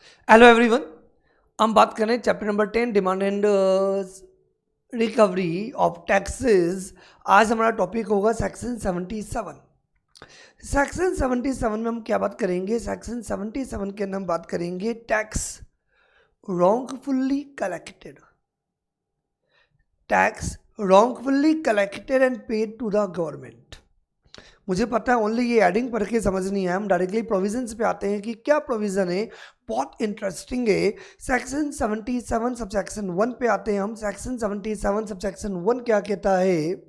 Hello everyone. हम बात कर रहे हैं chapter number 10 demand and recovery of taxes. आज हमारा टॉपिक होगा सेक्शन 77। सेक्शन 77 में हम क्या बात करेंगे? सेक्शन 77 के अंदर हम बात करेंगे tax wrongfully collected, tax wrongfully collected and paid to the government। मुझे पता है ओनली ये एडिंग पढ़ के समझ नहीं है, हम डायरेक्टली प्रोविजंस पे आते हैं कि क्या प्रोविजन है। बहुत इंटरेस्टिंग है। सेक्शन 77 सब सेक्शन 1 पे आते हैं हम। सेक्शन 77 सब सेक्शन 1 क्या कहता है?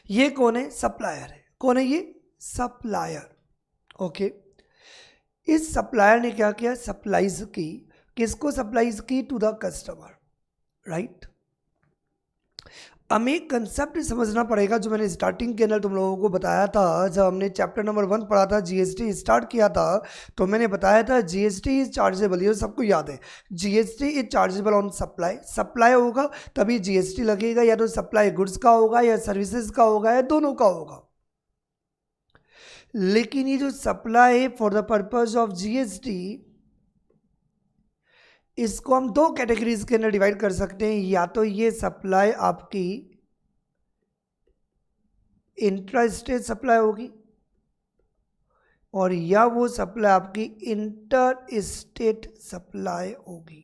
ये कौन है? सप्लायर है। कौन है ये? सप्लायर। ओके, इस सप्लायर ने क्या किया? सप्लाईज की। किसको सप्लाईज की? To the customer, right. हमें कंसेप्ट समझना पड़ेगा जो मैंने स्टार्टिंग के अंदर तुम लोगों को बताया था। जब हमने चैप्टर नंबर 1 पढ़ा था, जीएसटी स्टार्ट किया था, तो मैंने बताया था जीएसटी इज चार्जेबल। ये सबको याद है, GST is chargeable on supply. Supply होगा तभी जीएसटी लगेगा, या तो सप्लाई गुड्स का होगा या सर्विसेज का होगा या दोनों का होगा। लेकिन ये जो सप्लाई है for the purpose of GST, इसको हम दो कैटेगरीज के अंदर डिवाइड कर सकते हैं। या तो ये सप्लाई आपकी इंट्रा स्टेट सप्लाई होगी, और या वो सप्लाई आपकी इंटर स्टेट सप्लाई होगी।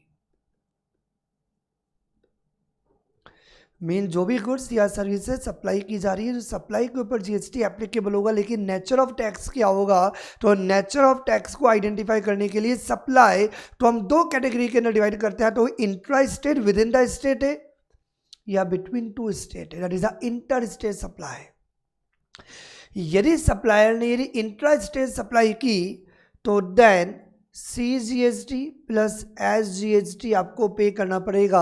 मेन जो भी गुड्स या सर्विसेज सप्लाई की जा रही है, जो सप्लाई के ऊपर जीएसटी एप्लीकेबल होगा। लेकिन नेचर ऑफ टैक्स क्या होगा? तो नेचर ऑफ टैक्स को आइडेंटिफाई करने के लिए सप्लाई तो हम दो कैटेगरी के अंदर डिवाइड करते हैं। तो intra state with in the state है, या बिटवीन टू स्टेट है, that is the inter state supply. यदि सप्लायर ने यदि इंट्रा स्टेट सप्लाई की तो देन CGST प्लस SGST आपको पे करना पड़ेगा।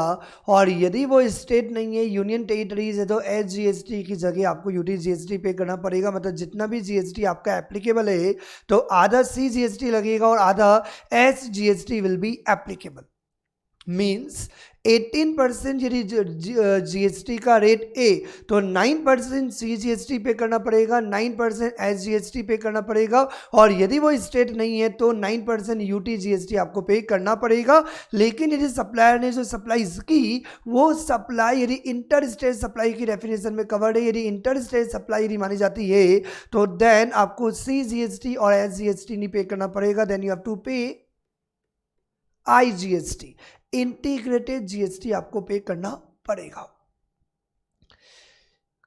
और यदि वो स्टेट नहीं है, यूनियन टेरिटरीज है, तो SGST की जगह आपको UTGST पे करना पड़ेगा। मतलब जितना भी GST आपका एप्लीकेबल है, तो आधा CGST लगेगा और आधा SGST will be applicable. Means 18% यदि जीएसटी का रेट ए, तो 9% CGST पे करना पड़ेगा, 9% SGST पे करना पड़ेगा। और यदि वो स्टेट नहीं है तो 9% UTGST आपको पे करना पड़ेगा। लेकिन यदि सप्लायर ने जो सप्लाईज की, वो सप्लाई यदि इंटर स्टेट सप्लाई की डेफिनेशन में कवर्ड है, यदि इंटर स्टेट सप्लाई यदि मानी जाती है, तो देन आपको CGST और SGST नहीं पे करना पड़ेगा। देन यू हैव टू पे IGST, इंटीग्रेटेड जीएसटी आपको पे करना पड़ेगा।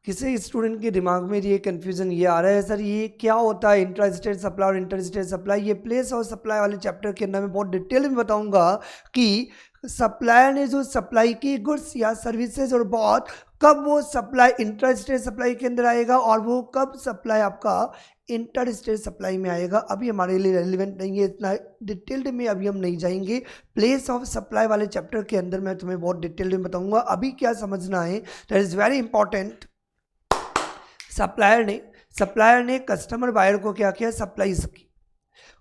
किसी स्टूडेंट के दिमाग में ये कंफ्यूजन ये आ रहा है, सर ये क्या होता है इंट्रा स्टेट सप्लाई और इंटर स्टेट सप्लाई? ये प्लेस और सप्लाई वाले चैप्टर के अंदर मैं बहुत डिटेल में बताऊंगा कि सप्लायर ने जो सप्लाई की गुड्स या सर्विसेज, और बहुत कब वो सप्लाई इंट्रा स्टेट सप्लाई के अंदर आएगा और वो कब सप्लाई आपका इंटर स्टेट सप्लाई में आएगा। अभी हमारे लिए रेलिवेंट नहीं है, इतना डिटेल्ड में अभी हम नहीं जाएंगे। प्लेस ऑफ सप्लाई वाले चैप्टर के अंदर मैं तुम्हें बहुत डिटेल्ड में बताऊंगा। अभी क्या समझना है, that is very important. Supplier ने कस्टमर बायर को क्या किया? सप्लाईज की।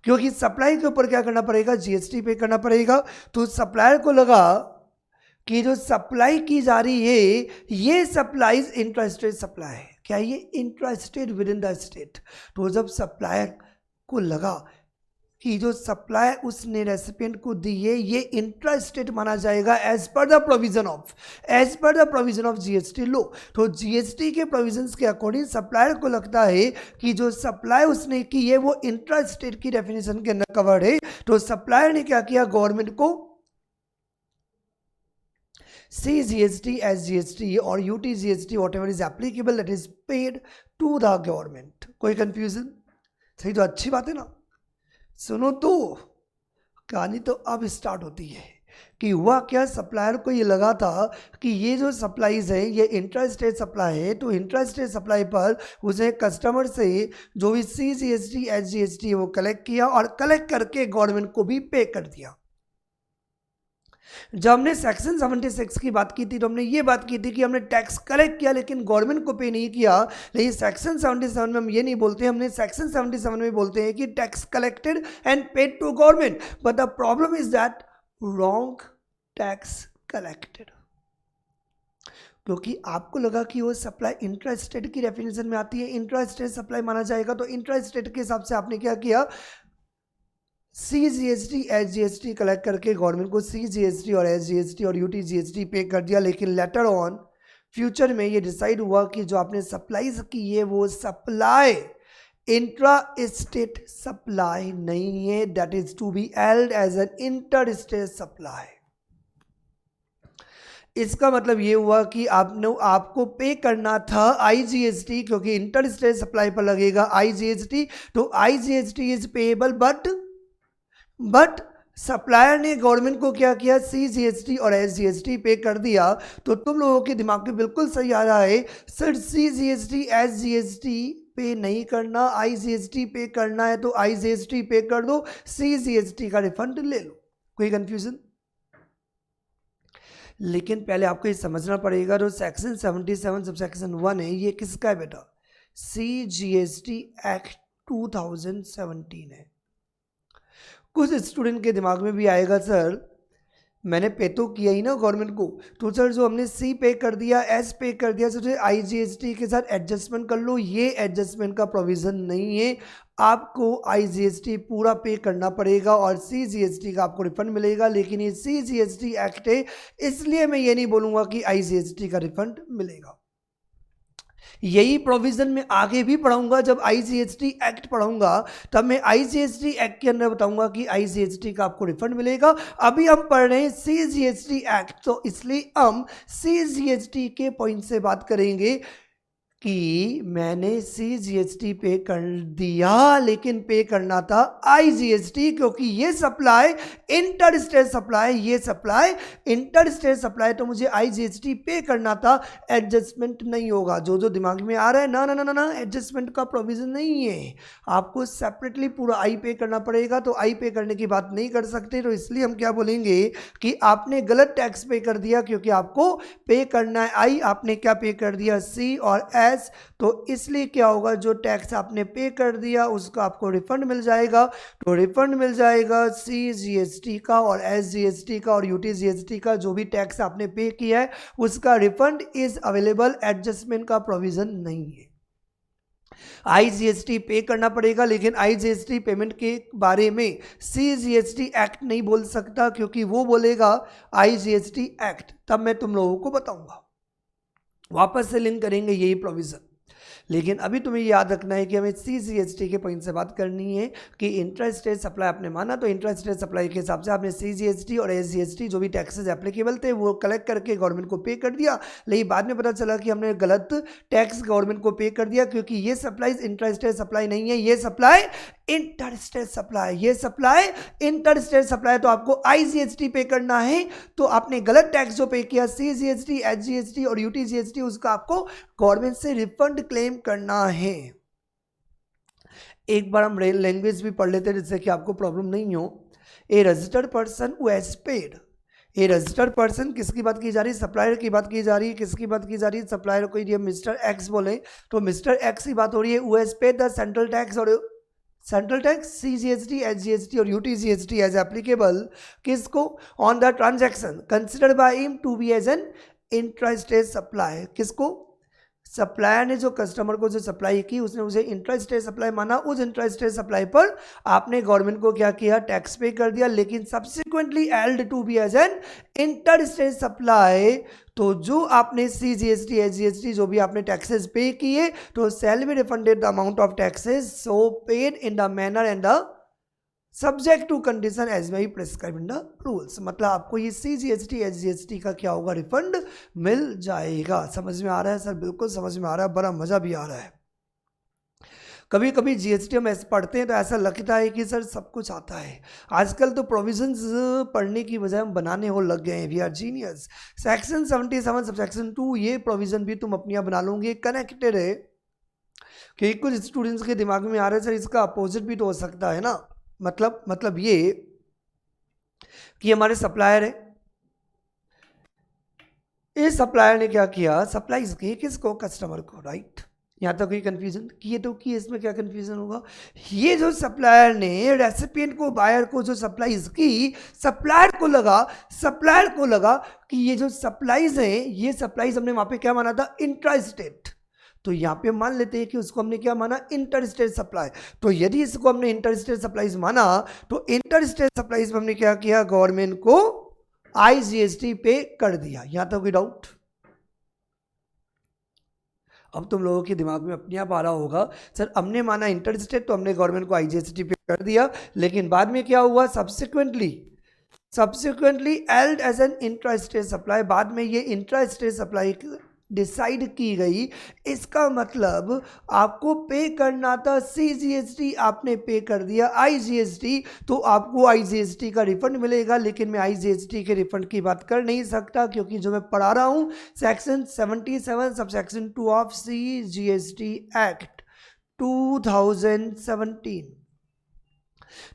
क्योंकि सप्लाई के ऊपर क्या करना पड़ेगा? जीएसटी पे करना पड़ेगा। तो सप्लायर को लगा कि जो सप्लाई की जा रही है, ये सप्लाईज इंट्रा स्टेट सप्लाई है। क्या ये intra state with in the state? तो जब सप्लायर को लगा कि जो सप्लाई उसने रेसिपिएंट को दी है, ये इंट्रा स्टेट माना जाएगा as per the provision of GST law. तो जीएसटी के प्रोविजंस के अकॉर्डिंग सप्लायर को लगता है कि जो सप्लाई उसने की है वो इंट्रा स्टेट की डेफिनेशन के अंदर कवर्ड है। तो सप्लायर ने क्या किया? गवर्नमेंट को CGST, SGST और UTGST whatever is applicable that is paid to the government। कोई कंफ्यूजन? सही तो अच्छी बात है ना। सुनो तो कहानी तो अब स्टार्ट होती है कि हुआ क्या। सप्लायर को ये लगा था कि ये जो सप्लाईज है ये इंट्रा स्टेट सप्लाई है, तो इंट्रा स्टेट सप्लाई पर उसे कस्टमर से जो भी CGST, SGST वो कलेक्ट किया और कलेक्ट करके गवर्नमेंट को भी पे कर दिया। जब हमने सेक्शन 76 की बात की थी, तो हमने ये बात की थी कि हमने टैक्स कलेक्ट किया लेकिन गवर्नमेंट को पे नहीं किया। लेकिन सेक्शन 77 में हम ये नहीं बोलते, हमने सेक्शन 77 में बोलते हैं कि tax collected and paid to government, but the problem is that wrong tax collected. क्योंकि आपको लगा कि वो सप्लाई इंट्रा स्टेट की डेफिनेशन में आती है, इंट्रा स्टेट सप्लाई माना जाएगा। तो इंट्रा स्टेट के हिसाब से आपने क्या किया? CGST SGST कलेक्ट करके गवर्नमेंट को CGST और SGST और UTGST पे कर दिया, लेकिन लेटर ऑन फ्यूचर में ये डिसाइड हुआ कि जो आपने सप्लाईज की है वो सप्लाई इंट्रा स्टेट सप्लाई नहीं है, that is to be held as an inter state supply. इसका मतलब ये हुआ कि आपको पे करना था IGST, क्योंकि इंटर स्टेट सप्लाई पर लगेगा IGST, तो IGST is payable, but supplier ने गवर्नमेंट को क्या किया, CGST और SGST पे कर दिया। तो तुम लोगों के दिमाग में बिल्कुल सही आ रहा है सर, CGST SGST पे नहीं करना, IGST पे करना है, तो IGST पे कर दो, CGST का रिफंड ले लो। कोई कंफ्यूजन? लेकिन पहले आपको ये समझना पड़ेगा, जो सेक्शन 77 सबसेक्शन 1 है, ये किसका है बेटा? CGST एक्ट 2017 है। कुछ स्टूडेंट के दिमाग में भी आएगा सर मैंने पे तो किया ही ना गवर्नमेंट को, तो सर जो हमने C पे कर दिया, S पे कर दिया, सर IGST के साथ एडजस्टमेंट कर लो। ये एडजस्टमेंट का प्रोविज़न नहीं है, आपको IGST पूरा पे करना पड़ेगा और CGST का आपको रिफंड मिलेगा। लेकिन ये CGST एक्ट है, इसलिए मैं ये नहीं बोलूँगा कि IGST का रिफंड मिलेगा। यही प्रोविजन मैं आगे भी पढ़ाऊंगा, जब IGST एक्ट पढ़ाऊंगा तब मैं IGST एक्ट के अंदर बताऊंगा कि IGST का आपको रिफंड मिलेगा। अभी हम पढ़ रहे हैं CGST एक्ट, तो इसलिए हम CGST के पॉइंट से बात करेंगे कि मैंने CGST पे कर दिया, लेकिन पे करना था IGST, क्योंकि ये सप्लाई इंटर स्टेट सप्लाई, ये सप्लाई इंटर स्टेट सप्लाई, तो मुझे IGST पे करना था, एडजस्टमेंट नहीं होगा। जो दिमाग में आ रहा है ना ना ना ना ना, एडजस्टमेंट का प्रोविजन नहीं है, आपको सेपरेटली पूरा आई पे करना पड़ेगा। तो आई पे करने की बात नहीं कर सकते, तो इसलिए हम क्या बोलेंगे कि आपने गलत टैक्स पे कर दिया, क्योंकि आपको पे करना है आई, आपने क्या पे कर दिया, C और S, तो इसलिए क्या होगा, जो टैक्स आपने पे कर दिया उसका आपको रिफंड मिल जाएगा। तो रिफंड मिल जाएगा CGST का और SGST का और UTGST का, जो भी टैक्स आपने पे किया है उसका रिफंड इज अवेलेबल, एडजस्टमेंट का प्रोविजन नहीं है। IGST पे करना पड़ेगा, लेकिन IGST पेमेंट के बारे में CGST एक्ट नहीं बोल सकता, क्योंकि वो बोलेगा IGST एक्ट, तब मैं तुम लोगों को बताऊंगा, वापस से लिंक करेंगे यही प्रोविज़न। लेकिन अभी तुम्हें याद रखना है कि हमें CGST के पॉइंट से बात करनी है कि इंटर स्टेट सप्लाई आपने माना, तो इंटर स्टेट सप्लाई के हिसाब से आपने CGST और SGST जो भी टैक्सेस एप्लीकेबल थे वो कलेक्ट करके गवर्नमेंट को पे कर दिया। लेकिन बाद में पता चला कि हमने गलत टैक्स गवर्नमेंट को पे कर दिया, क्योंकि ये सप्लाई इंटर स्टेट सप्लाई नहीं है, ये सप्लाई इंटर स्टेट सप्लाई, ये सप्लाई इंटर स्टेट सप्लाई, तो आपको IGST पे करना है। तो आपने गलत टैक्स जो पे किया CGST SGST और UTGST, उसका आपको गवर्नमेंट से रिफंड क्लेम करना है। एक बार हम रेल लैंग्वेज भी पढ़ लेते हैं, जिससे कि आपको प्रॉब्लम नहीं हो। A registered person who has paid, a registered person किसकी बात की जा रही है, सप्लायर की बात की जा रही है। किसकी बात की जा रही है, सप्लायर को ये मिस्टर एक्स बोले तो मिस्टर एक्स की बात हो रही है। Who has paid the central tax और सेंट्रल टैक्स CGST SGST और UTGST एज एप्लीकेबल किसको, on the transaction considered by him to be as an intra state supply. किसको, सप्लायर ने जो कस्टमर को जो सप्लाई की उसने उसे इंट्रा स्टेट सप्लाई माना, उस इंट्रा स्टेट सप्लाई पर आपने गवर्नमेंट को क्या किया, टैक्स पे कर दिया, लेकिन subsequently held to be as an inter state supply. तो जो आपने CGST SGST जो भी आपने टैक्सेस पे किए, तो shall be refunded the amount of taxes so paid in the manner and the subject to condition as may prescribe in the rules. मतलब आपको ये CGST SGST का क्या होगा, रिफंड मिल जाएगा। समझ में आ रहा है सर? बिल्कुल समझ में आ रहा है, बड़ा मजा भी आ रहा है। कभी कभी GST हम ऐसे पढ़ते हैं तो ऐसा लगता है कि सर सब कुछ आता है। आजकल तो प्रोविजंस पढ़ने की बजाय हम बनाने हो लग गए हैं। We are genius. Section 77 subsection 2, ये प्रोविजन भी तुम अपनियां बना लोगे, कनेक्टेड है। कि कुछ स्टूडेंट्स के दिमाग में आ रहा है सर इसका अपोजिट भी तो हो सकता है ना, मतलब ये कि हमारे सप्लायर है, इस सप्लायर ने क्या किया, सप्लाईज की किसको, कस्टमर को, राइट। यहाँ तक कोई कंफ्यूजन किए तो कि इसमें क्या कंफ्यूजन होगा। ये जो सप्लायर ने रेसिपिएंट को, बायर को जो सप्लाईज की, सप्लायर को लगा कि ये जो सप्लाईज हैं, ये सप्लाईज हमने वहां पे क्या माना था, इंट्रा स्टेट। तो यहाँ पे मान लेते हैं कि उसको हमने क्या माना, इंटर स्टेट सप्लाई। तो यदि इसको हमने इंटर स्टेट सप्लाईज माना तो इंटर स्टेट सप्लाईज में हमने क्या किया, गवर्नमेंट को IGST पे कर दिया। यहां तक कोई डाउट? अब तुम लोगों के दिमाग में अपने आप आ रहा होगा, सर हमने माना इंटर स्टेट तो हमने गवर्नमेंट को IGST पे कर दिया, लेकिन बाद में क्या हुआ, subsequently held as an intra state supply, बाद में ये इंट्रा स्टेट सप्लाई डिसाइड की गई। इसका मतलब आपको पे करना था CGST, आपने पे कर दिया IGST, तो आपको IGST का रिफंड मिलेगा। लेकिन मैं IGST के रिफंड की बात कर नहीं सकता, क्योंकि जो मैं पढ़ा रहा हूं section 77 subsection 2 of CGST act 2017।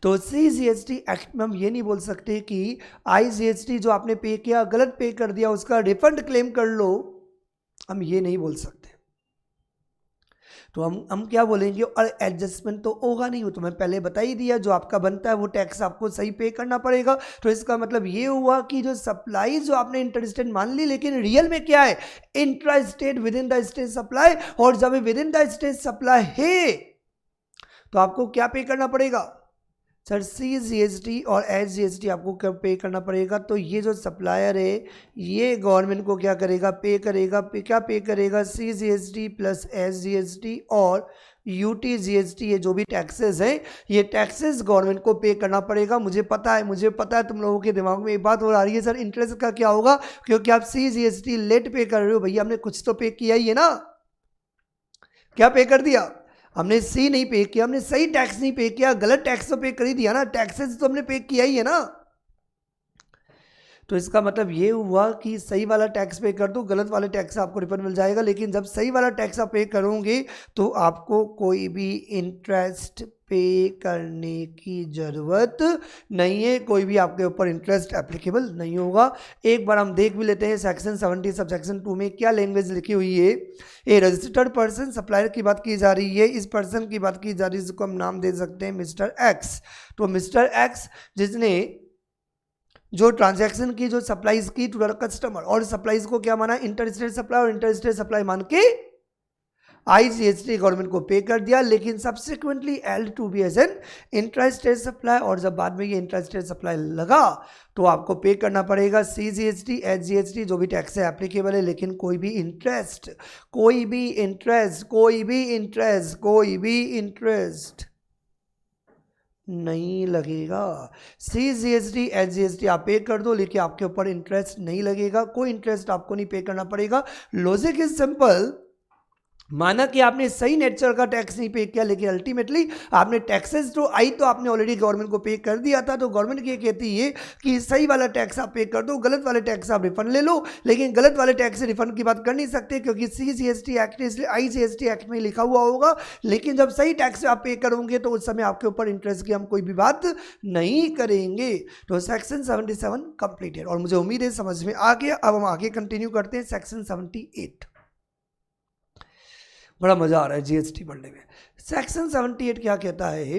तो CGST एक्ट में हम ये नहीं बोल सकते कि IGST जो आपने पे किया, गलत पे कर दिया, उसका रिफंड क्लेम कर लो, हम ये नहीं बोल सकते। तो हम क्या बोलेंगे, और एडजस्टमेंट तो होगा नहीं, वो तो मैं पहले बता ही दिया, जो आपका बनता है वो टैक्स आपको सही पे करना पड़ेगा। तो इसका मतलब ये हुआ कि जो सप्लाई जो आपने इंटर स्टेट मान ली, लेकिन रियल में क्या है, intra state with in the state supply. और जब with in the state supply है तो आपको क्या पे करना पड़ेगा सर, CGST और SGST आपको क्या पे करना पड़ेगा। तो ये जो सप्लायर है ये गवर्नमेंट को क्या करेगा, पे करेगा। क्या पे करेगा, CGST प्लस SGST और UTGST, ये जो भी टैक्सेस हैं, ये टैक्सेस गवर्नमेंट को पे करना पड़ेगा। मुझे पता है तुम लोगों के दिमाग में एक बात और आ रही है, सर इंटरेस्ट का क्या होगा, क्योंकि आप CGST लेट पे कर रहे हो। भैया हमने कुछ तो पे किया ही है ना, क्या पे कर दिया हमने, सी नहीं पे किया, हमने सही टैक्स नहीं पे किया, गलत टैक्स तो पे कर ही दिया ना, टैक्सेस तो हमने पे किया ही है ना। तो इसका मतलब ये हुआ कि सही वाला टैक्स पे कर दो, गलत वाले टैक्स आपको रिफंड मिल जाएगा। लेकिन जब सही वाला टैक्स आप पे करोगे तो आपको कोई भी इंटरेस्ट पे करने की जरूरत नहीं है, कोई भी आपके ऊपर इंटरेस्ट एप्लीकेबल नहीं होगा। एक बार हम देख भी लेते हैं सेक्शन 70 सब सेक्शन 2 में क्या लैंग्वेज लिखी हुई है। ए रजिस्टर्ड पर्सन, सप्लायर की बात की जा रही है, इस पर्सन की बात की जा रही है, जिसको हम नाम दे सकते हैं मिस्टर एक्स। तो मिस्टर एक्स जिसने जो ट्रांजैक्शन की, जो सप्लाईज की टू कस्टमर, और सप्लाईज को क्या माना, इंटर स्टेट सप्लाई, और इंटर स्टेट सप्लाई मान के IGST गवर्नमेंट को पे कर दिया। लेकिन subsequently held to be as an inter state supply, और जब बाद में ये इंटर स्टेट सप्लाई लगा तो आपको पे करना पड़ेगा CGST SGST जो भी टैक्स है एप्लीकेबल है। लेकिन कोई भी इंटरेस्ट नहीं लगेगा। CGST SGST आप पे कर दो, लेकिन आपके ऊपर इंटरेस्ट नहीं लगेगा, कोई इंटरेस्ट आपको नहीं पे करना पड़ेगा। लॉजिक इज सिंपल, माना कि आपने सही नेचर का टैक्स नहीं पे किया, लेकिन अल्टीमेटली आपने टैक्सेस तो आई तो आपने ऑलरेडी गवर्नमेंट को पे कर दिया था। तो गवर्नमेंट ये कहती है कि सही वाला टैक्स आप पे कर दो, गलत वाले टैक्स आप रिफंड ले लो। लेकिन गलत वाले टैक्स से रिफंड की बात कर नहीं सकते, क्योंकि CGST एक्ट इसलिए IGST एक्ट में लिखा हुआ होगा। लेकिन जब सही टैक्स आप पे करोगे तो उस समय आपके ऊपर इंटरेस्ट की हम कोई भी बात नहीं करेंगे। तो सेक्शन 77 कंप्लीटेड, और मुझे उम्मीद है समझ में आ गया। अब हम आगे कंटिन्यू करते हैं सेक्शन 78। बड़ा मज़ा आ रहा है GST पढ़ने में। सेक्शन 78 क्या कहता है,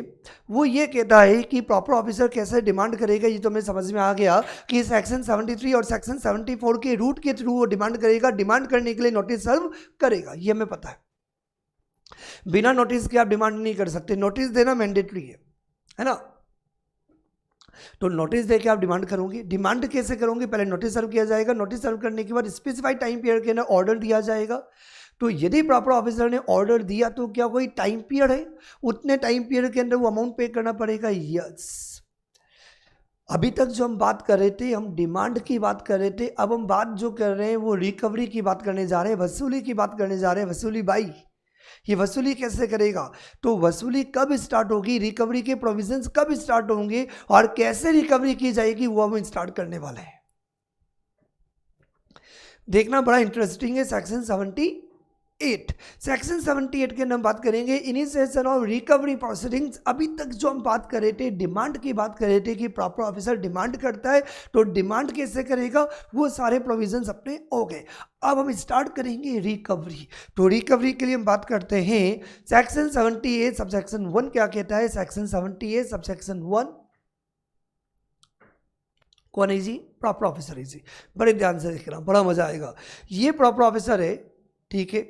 वो ये कहता है कि प्रॉपर ऑफिसर कैसे डिमांड करेगा। ये तो मैं समझ में आ गया कि सेक्शन 73 और सेक्शन 74 के रूट के थ्रू वो डिमांड करेगा। डिमांड करने के लिए नोटिस सर्व करेगा, ये हमें पता है। बिना नोटिस के आप डिमांड नहीं कर सकते, नोटिस देना मैंडेटरी है ना। तो नोटिस देके आप डिमांड करोगे। डिमांड कैसे करोगे, पहले नोटिस सर्व किया जाएगा, नोटिस सर्व करने के बाद स्पेसिफाइड टाइम पीरियड के अंदर ऑर्डर दिया जाएगा। तो यदि प्रॉपर ऑफिसर ने ऑर्डर दिया तो क्या कोई टाइम पीरियड है, उतने टाइम पीरियड के अंदर वो अमाउंट पे करना पड़ेगा। यस, अभी तक जो हम बात कर रहे थे, हम डिमांड की बात कर रहे थे, अब हम बात जो कर रहे हैं वो रिकवरी की बात करने जा रहे हैं, वसूली की बात करने जा रहे हैं। वसूली बाई, ये वसूली कैसे करेगा, तो वसूली कब स्टार्ट होगी, रिकवरी के प्रोविजंस कब स्टार्ट होंगे और कैसे रिकवरी की जाएगी, वो हम स्टार्ट करने वाले हैं। देखना बड़ा इंटरेस्टिंग है। सेक्शन 78, सेक्शन 78 के अंदर हम बात करेंगे इनिशिएशन ऑफ रिकवरी प्रोसीडिंग्स। अभी तक जो हम बात कर रहे थे, डिमांड की बात कर रहे थे कि प्रॉपर ऑफिसर डिमांड करता है तो डिमांड कैसे करेगा, वो सारे प्रोविजंस अपने हो गए। अब हम स्टार्ट करेंगे रिकवरी। तो रिकवरी के लिए हम बात करते हैं सेक्शन 78 सबसेक्शन 1 क्या कहता है। सेक्शन 78 सबसेक्शन 1 कौन है जी, प्रॉपर ऑफिसर है जी। बड़े ध्यान से देखना, बड़ा मजा आएगा। ये प्रॉपर ऑफिसर है, ठीक है।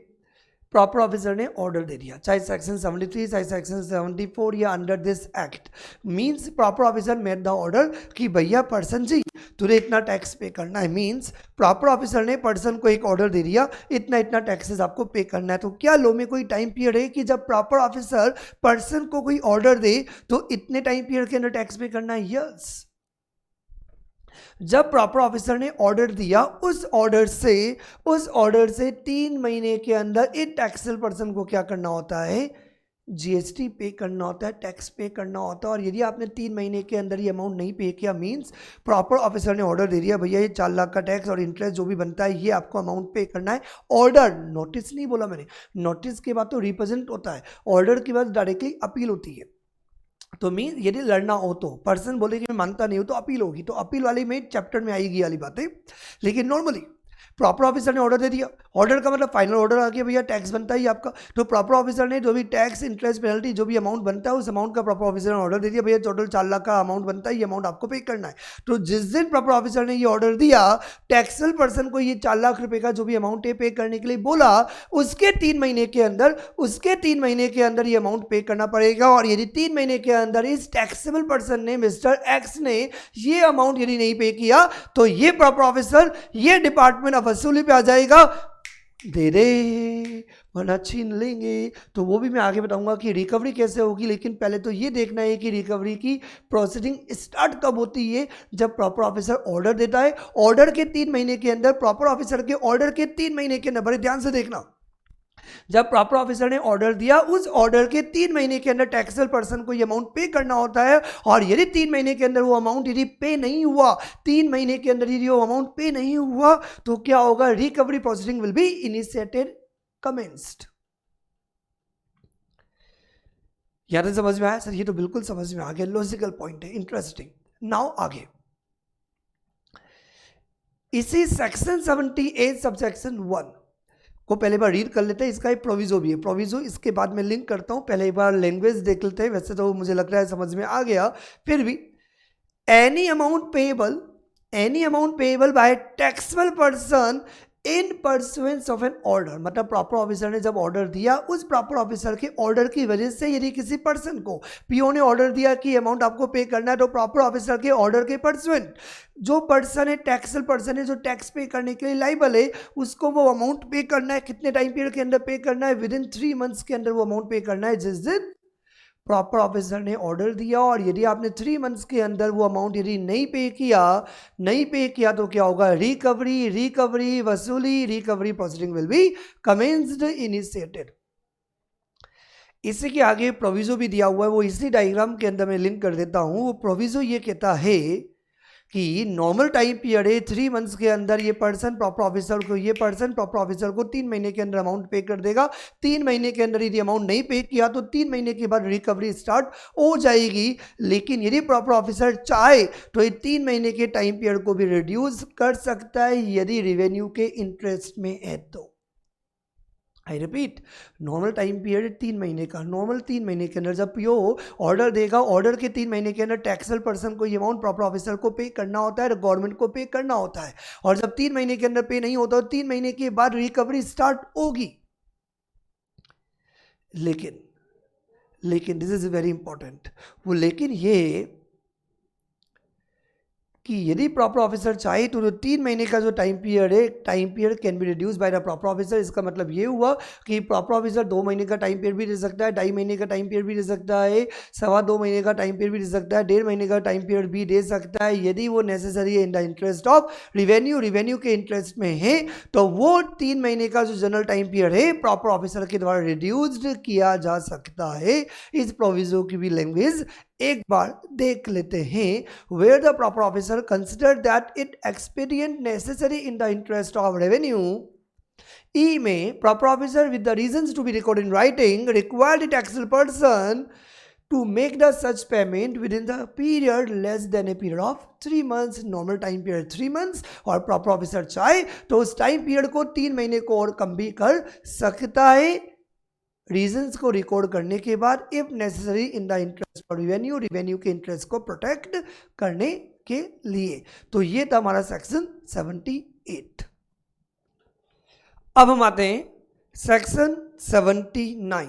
प्रॉपर ऑफिसर ने ऑर्डर दे दिया, चाहे सेक्शन 73 चाहे सेक्शन 74 या under this act, means proper officer made the order कि भैया पर्सन जी तुझे इतना टैक्स पे करना है, मींस प्रॉपर ऑफिसर ने पर्सन को एक ऑर्डर दे दिया इतना इतना टैक्सेस आपको पे करना है। तो क्या लो में कोई टाइम पीरियड है कि जब प्रॉपर ऑफिसर पर्सन को कोई ऑर्डर दे तो इतने टाइम पीरियड के अंदर टैक्स पे करना है? यस। जब प्रॉपर ऑफिसर ने ऑर्डर दिया उस ऑर्डर से 3 महीने के अंदर एक टैक्सेबल पर्सन को क्या करना होता है? जीएसटी पे करना होता है, टैक्स पे करना होता है। और यदि आपने 3 महीने के अंदर ये अमाउंट नहीं पे किया, मींस प्रॉपर ऑफिसर ने ऑर्डर दे दिया भैया ये 4 लाख का टैक्स और इंटरेस्ट जो भी बनता है ये आपको अमाउंट पे करना है। ऑर्डर, नोटिस नहीं बोला मैंने, नोटिस के बाद तो रिप्रेजेंट होता है, ऑर्डर के बाद डायरेक्टली अपील होती है। तो मीन यदि लड़ना हो तो पर्सन बोले कि मैं मानता नहीं हूं तो अपील होगी, तो अपील वाली में चैप्टर में आएगी वाली बातें। लेकिन नॉर्मली प्रॉपर ऑफिसर ने ऑर्डर दे दिया, ऑर्डर का मतलब फाइनल ऑर्डर आ गया भैया टैक्स बनता है आपका, तो प्रॉपर ऑफिसर ने जो भी टैक्स इंटरेस्ट पेनल्टी जो भी अमाउंट बनता है उस अमाउंट का प्रॉपर ऑफिसर ने ऑर्डर दे दिया भैया टोटल 4 लाख का अमाउंट बनता है, ये अमाउंट आपको पे करना है। तो जिस दिन प्रॉपर ऑफिसर ने ये ऑर्डर दिया, टैक्सेबल पर्सन को ये 4 लाख रुपए का जो भी अमाउंट है पे करने के लिए बोला, उसके 3 महीने के अंदर ये अमाउंट पे करना पड़ेगा। और यदि 3 महीने के अंदर इस टैक्सेबल पर्सन ने, मिस्टर एक्स ने ये अमाउंट यदि नहीं पे किया तो ये प्रॉपर ऑफिसर ये डिपार्टमेंट ऑफ वसूली पे आ जाएगा, दे दे वरना छीन लेंगे। तो वो भी मैं आगे बताऊंगा कि रिकवरी कैसे होगी, लेकिन पहले तो ये देखना है कि रिकवरी की प्रोसीडिंग स्टार्ट कब होती है? जब प्रॉपर ऑफिसर ऑर्डर देता है, ऑर्डर के 3 महीने के अंदर, प्रॉपर ऑफिसर के ऑर्डर के 3 महीने के अंदर, बड़े ध्यान से देखना, जब प्रॉपर ऑफिसर ने ऑर्डर दिया उस ऑर्डर के 3 महीने के अंदर टैक्सेबल पर्सन को ये अमाउंट पे करना होता है। और यदि 3 महीने के अंदर वो अमाउंट यदि पे नहीं हुआ, 3 महीने के अंदर यदि वो अमाउंट पे नहीं हुआ तो क्या होगा? Recovery proceeding will be initiated, commenced. यहां तक समझ में आया? सर ये तो बिल्कुल समझ में आ गया, लॉजिकल पॉइंट है, इंटरेस्टिंग। नाउ आगे इसी सेक्शन 78 सबसेक्शन 1 को पहले बार रीड कर लेते हैं। इसका एक प्रोविजो भी है, प्रोविजो इसके बाद में लिंक करता हूं, पहले एक बार लैंग्वेज देख लेते हैं। वैसे तो मुझे लग रहा है समझ में आ गया, फिर भी any amount payable by taxable person in pursuance of an order, मतलब प्रॉपर ऑफिसर ने जब ऑर्डर दिया, उस प्रॉपर ऑफिसर के ऑर्डर की वजह से यदि किसी पर्सन को पीओ ने ऑर्डर दिया कि अमाउंट आपको पे करना है, तो प्रॉपर ऑफिसर के ऑर्डर के परसुएंट जो पर्सन है, टैक्सेबल पर्सन है, जो टैक्स पे करने के लिए लाइबल है, उसको वो अमाउंट पे करना है। कितने टाइम पीरियड के अंदर पे करना है? विद इन 3 मंथ्स के अंदर वो अमाउंट पे करना है जिस दिन प्रॉपर ऑफिसर ने ऑर्डर दिया। और यदि आपने 3 मंथ्स के अंदर वो अमाउंट यदि नहीं पे किया तो क्या होगा? रिकवरी वसूली, recovery proceeding will be commenced, initiated. इसी के आगे प्रोविजो भी दिया हुआ है, वो इसी डायग्राम के अंदर मैं लिंक कर देता हूं। वो प्रोविजो ये कहता है कि नॉर्मल टाइम पीरियड है 3 मंथ्स के अंदर ये पर्सन प्रॉपर ऑफिसर को 3 महीने के अंदर अमाउंट पे कर देगा। 3 महीने के अंदर यदि अमाउंट नहीं पे किया तो 3 महीने के बाद रिकवरी स्टार्ट हो जाएगी। लेकिन यदि प्रॉपर ऑफिसर चाहे तो ये 3 महीने के टाइम पीरियड को भी रिड्यूस कर सकता है यदि रेवेन्यू के इंटरेस्ट में है तो। I repeat, normal time period 3 महीने का, नॉर्मल 3 महीने के अंदर जब पीओ ऑर्डर देगा, ऑर्डर के 3 महीने के अंदर टैक्सेबल पर्सन को ये अमाउंट प्रॉपर ऑफिसर को पे करना होता है, गवर्नमेंट को पे करना होता है। और जब 3 महीने के अंदर पे नहीं होता तो 3 महीने के बाद रिकवरी स्टार्ट होगी। लेकिन दिस इज वेरी इंपॉर्टेंट, वो लेकिन ये कि यदि प्रॉपर ऑफिसर चाहे तो जो 3 महीने का जो time period can be reduce by the proper officer. इसका मतलब ये हुआ कि प्रॉपर ऑफिसर 2 महीने का टाइम पीरियड भी दे सकता है, 2.5 महीने का टाइम पीरियड भी दे सकता है, 2.25 महीने का टाइम पीरियड भी दे सकता है, 1.5 महीने का टाइम पीरियड भी दे सकता है। यदि वो नेसेसरी है इन द इंटरेस्ट ऑफ रिवेन्यू के इंटरेस्ट में है तो वो 3 महीने का जो जनरल टाइम पीरियड है प्रॉपर ऑफिसर के द्वारा रिड्यूस्ड किया जा सकता है। इस प्रोविजो की भी लैंग्वेज एक बार देख लेते हैं। Where the proper officer consider that it expedient necessary in the interest of revenue, ई may proper officer with the reasons to be record in writing require the taxable person to make the such payment within the period less than a period of 3 months, normal time period 3 months, और proper officer चाहे तो उस time period को 3 महीने को और कम भी कर सकता है रीजंस को रिकॉर्ड करने के बाद, if necessary in the interest of revenue के इंटरेस्ट को प्रोटेक्ट करने के लिए। तो ये था हमारा सेक्शन 78। अब हम आते हैं सेक्शन 79,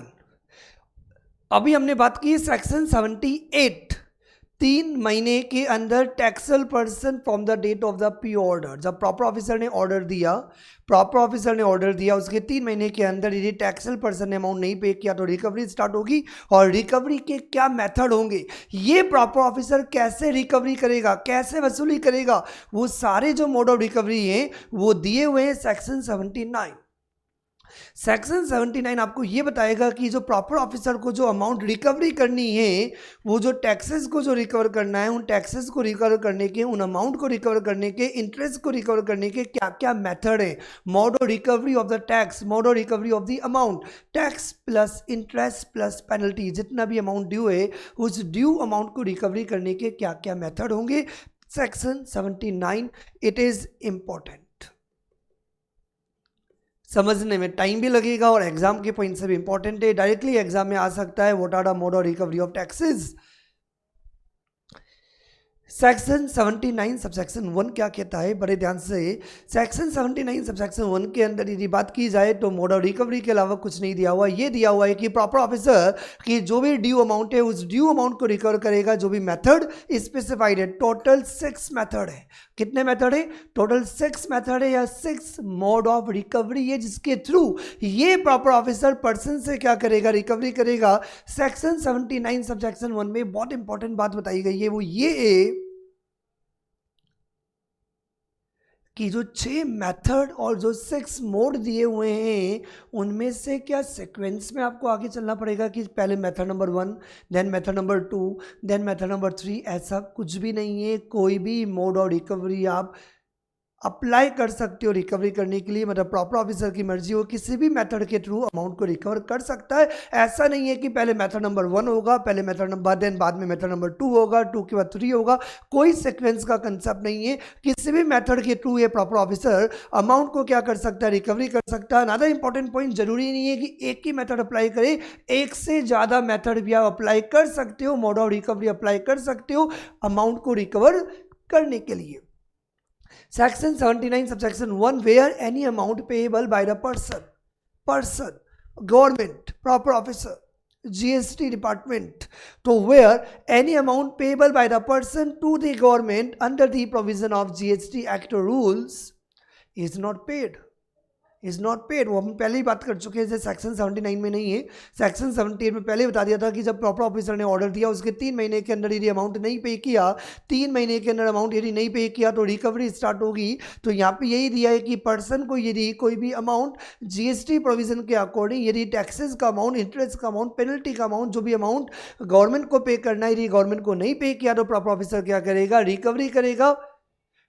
अभी हमने बात की सेक्शन 78, 3 महीने के अंदर taxable person from the date of the P order, जब प्रॉपर ऑफिसर ने ऑर्डर दिया उसके 3 महीने के अंदर यदि टैक्सल पर्सन ने अमाउंट नहीं पे किया तो रिकवरी स्टार्ट होगी। और रिकवरी के क्या मेथड होंगे, ये प्रॉपर ऑफिसर कैसे रिकवरी करेगा, कैसे वसूली करेगा, वो सारे जो मोड ऑफ रिकवरी हैं वो दिए हुए हैं सेक्शन 79। सेक्शन 79 आपको ये बताएगा कि जो प्रॉपर ऑफिसर को जो अमाउंट रिकवरी करनी है, वो जो टैक्सेस को जो रिकवर करना है, उन टैक्सेस को रिकवर करने के, उन अमाउंट को रिकवर करने के, इंटरेस्ट को रिकवर करने के क्या क्या मेथड है, mode of recovery of the tax, mode of recovery of the amount, tax plus interest plus penalty, जितना भी अमाउंट ड्यू है उस ड्यू अमाउंट को रिकवरी करने के क्या क्या मेथड होंगे। सेक्शन 79 इट इज इंपॉर्टेंट, समझने में टाइम भी लगेगा और एग्जाम के पॉइंट से भी इंपॉर्टेंट है, डायरेक्टली एग्जाम में आ सकता है। What are the mode of recovery of taxes. Section 79 subsection 1 क्या कहता है, बड़े ध्यान से। सेक्शन 79 सबसेक्शन 1 के अंदर यदि बात की जाए तो मोड ऑफ रिकवरी के अलावा कुछ नहीं दिया हुआ, ये दिया हुआ है कि प्रॉपर ऑफिसर की जो भी ड्यू अमाउंट है उस ड्यू अमाउंट को रिकवर करेगा। जो भी मेथड स्पेसिफाइड है, टोटल 6 मेथड है। कितने मेथड है? टोटल 6 मेथड है या 6 मोड ऑफ रिकवरी है, जिसके थ्रू ये प्रॉपर ऑफिसर पर्सन से क्या करेगा, रिकवरी करेगा। सेक्शन 79 सबसेक्शन 1 में बहुत इंपॉर्टेंट बात बताई गई है, वो ये है कि जो 6 मेथड और जो 6 मोड दिए हुए हैं उनमें से क्या सीक्वेंस में आपको आगे चलना पड़ेगा कि पहले method number 1, then method number 2, then method number 3, ऐसा कुछ भी नहीं है। कोई भी मोड ऑफ रिकवरी आप अप्लाई कर सकते हो रिकवरी करने के लिए, मतलब प्रॉपर ऑफिसर की मर्जी हो, किसी भी मेथड के थ्रू अमाउंट को रिकवर कर सकता है। ऐसा नहीं है कि पहले मेथड नंबर 1 होगा, पहले मेथड नंबर, देन बाद में मेथड नंबर 2 होगा, 2 के बाद 3 होगा, कोई सीक्वेंस का कंसेप्ट नहीं है। किसी भी मेथड के थ्रू ये प्रॉपर ऑफिसर अमाउंट को क्या कर सकता है, रिकवरी कर सकता है। अनदर इंपॉर्टेंट पॉइंट, जरूरी नहीं है कि एक ही मेथड अप्लाई करे, एक से ज़्यादा मेथड भी आप अप्लाई कर सकते हो, मोड ऑफ रिकवरी अप्लाई कर सकते हो अमाउंट को रिकवर करने के लिए। Section 79 subsection 1, where any amount payable by the person, government, proper officer, GST department, तो where any amount payable by the person to the government under the provision of GST Act rules is not paid, वो हम पहले ही बात कर चुके हैं। Section 79 में नहीं है, सेक्शन 78 में पहले बता दिया था कि जब प्रॉपर ऑफिसर ने ऑर्डर दिया उसके 3 महीने के अंदर यदि अमाउंट नहीं पे किया, 3 महीने के अंदर अमाउंट यदि नहीं पे किया तो रिकवरी स्टार्ट होगी। तो यहाँ पे यही दिया है कि पर्सन को यदि कोई भी अमाउंट जीएसटी प्रोविजन के अकॉर्डिंग, यदि टैक्सेस का अमाउंट, इंटरेस्ट का अमाउंट, पेनल्टी का अमाउंट, जो भी अमाउंट गवर्नमेंट को पे करना है, यदि गवर्नमेंट को नहीं पे किया तो प्रॉपर ऑफिसर क्या करेगा, रिकवरी करेगा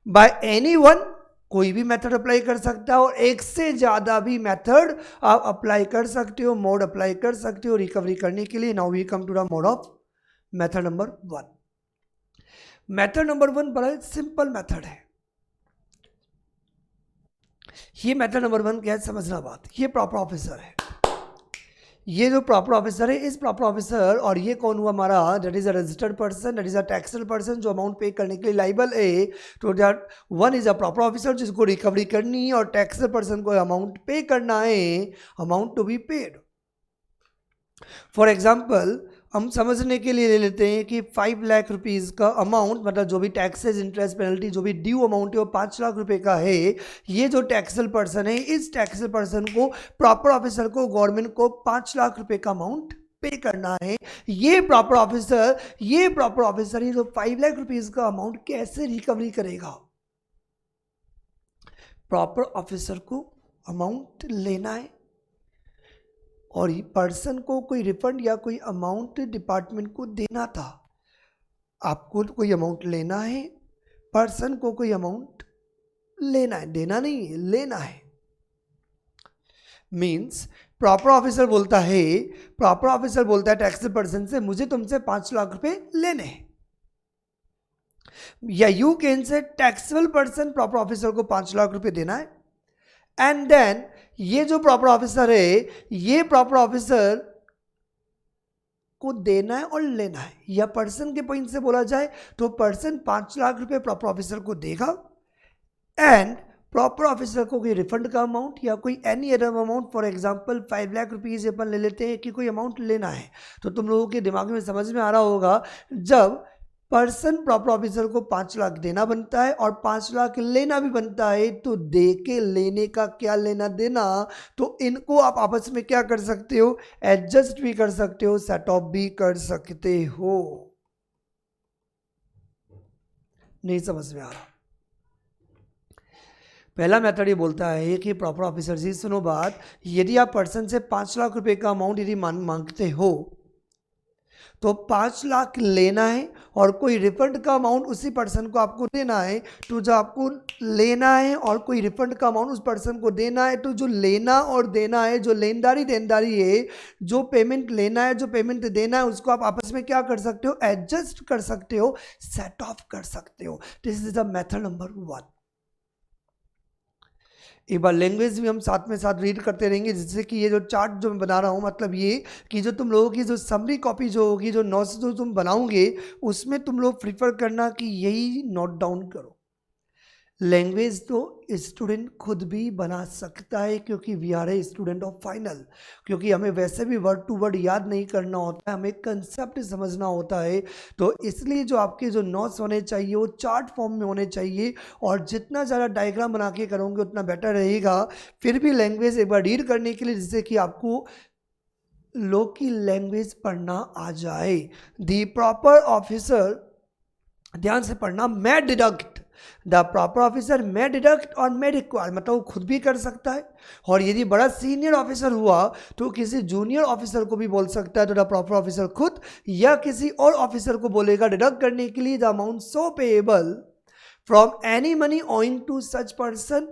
बाय एनी वन। कोई भी मेथड अप्लाई कर सकता है और एक से ज़्यादा भी मेथड आप अप्लाई कर सकते हो, मोड अप्लाई कर सकते हो रिकवरी करने के लिए। Now we come to the mode of method number 1। Method number 1 बड़ा सिंपल मेथड है। ये मेथड नंबर 1 क्या है, समझना बात। ये प्रॉपर ऑफिसर है, ये जो प्रॉपर ऑफिसर है, इस प्रॉपर ऑफिसर, और ये कौन हुआ हमारा, that is a registered person, that is a Taxol person जो अमाउंट पे करने के लिए लाइबल है। तो that 1 is a proper officer जिसको रिकवरी करनी है और टैक्सल पर्सन को अमाउंट पे करना है, amount to be paid. For example हम समझने के लिए ले लेते हैं कि 5 लाख रुपीज़ का अमाउंट, मतलब जो भी टैक्सेस, इंटरेस्ट, पेनल्टी, जो भी ड्यू अमाउंट है वो 5 लाख रुपए का है। ये जो टैक्सल पर्सन है, इस टैक्सल पर्सन को, प्रॉपर ऑफिसर को, गवर्नमेंट को 5 लाख रुपए का अमाउंट पे करना है। ये प्रॉपर ऑफिसर ये जो 5 लाख रुपीज़ का अमाउंट कैसे रिकवरी करेगा। प्रॉपर ऑफिसर को अमाउंट लेना है और पर्सन को कोई रिफंड या कोई अमाउंट डिपार्टमेंट को देना था। आपको कोई अमाउंट लेना है, पर्सन को कोई अमाउंट लेना है, देना नहीं है, लेना है। मीन्स प्रॉपर ऑफिसर बोलता है टैक्सल पर्सन से, मुझे तुमसे 5 लाख रुपए लेने हैं। या you can say taxable person proper officer को 5 लाख रुपए देना है, एंड देन ये जो प्रॉपर ऑफिसर है, ये प्रॉपर ऑफिसर को देना है और लेना है। या पर्सन के पॉइंट से बोला जाए तो पर्सन 5 लाख रुपए प्रॉपर ऑफिसर को देगा एंड प्रॉपर ऑफिसर को कोई रिफंड का अमाउंट या कोई any other amount, for example 5 lakh rupees अपन ले लेते हैं कि कोई अमाउंट लेना है, तो तुम लोगों के दिमाग में समझ में आ रहा होगा, जब पर्सन प्रॉपर ऑफिसर को 5 लाख देना बनता है और 5 लाख लेना भी बनता है, तो दे के लेने का क्या लेना देना, तो इनको आप आपस में क्या कर सकते हो, एडजस्ट भी कर सकते हो, सेट ऑफ भी कर सकते हो। नहीं समझ में आ रहा? पहला मेथड ये बोलता है कि प्रॉपर ऑफिसर जी सुनो बात, यदि आप पर्सन से 5 लाख रुपए का अमाउंट यदि मांगते हो तो 5 लाख लेना है और कोई रिफंड का अमाउंट उसी पर्सन को आपको देना है। तो जो आपको लेना है और कोई रिफंड का अमाउंट उस पर्सन को देना है, तो जो लेना और देना है, जो लेनदारी देनदारी है, जो पेमेंट लेना है, जो पेमेंट देना है, उसको आप आपस में क्या कर सकते हो, एडजस्ट कर सकते हो, सेट ऑफ कर सकते हो। This is the method number 1। एक बार लैंग्वेज भी हम साथ में साथ रीड करते रहेंगे, जिससे कि ये जो चार्ट जो मैं बना रहा हूँ, मतलब ये कि जो तुम लोगों की जो समरी कॉपी जो होगी, जो नोट्स जो तुम बनाओगे, उसमें तुम लोग प्रीफर करना कि यही नोट डाउन करो। लैंग्वेज तो स्टूडेंट खुद भी बना सकता है, क्योंकि we are a student of final, क्योंकि हमें वैसे भी वर्ड टू वर्ड याद नहीं करना होता है, हमें कंसेप्ट समझना होता है। तो इसलिए जो आपके जो नोट्स होने चाहिए वो चार्ट फॉर्म में होने चाहिए, और जितना ज़्यादा डायग्राम बना के करोगे उतना बेटर रहेगा। फिर भी लैंग्वेज एक बार रीड करने के लिए, जिससे कि आपको लोग की लैंग्वेज पढ़ना आ जाए। द प्रॉपर ऑफिसर, ध्यान से पढ़ना, मैं deduct, the proper officer may deduct और मे रिक्वायर, मतलब वो खुद भी कर सकता है, और यदि बड़ा सीनियर ऑफिसर हुआ तो किसी जूनियर ऑफिसर को भी बोल सकता है। तो द प्रॉपर ऑफिसर खुद या किसी और ऑफिसर को बोलेगा डिडक्ट करने के लिए, the amount so payable from any money owing to such person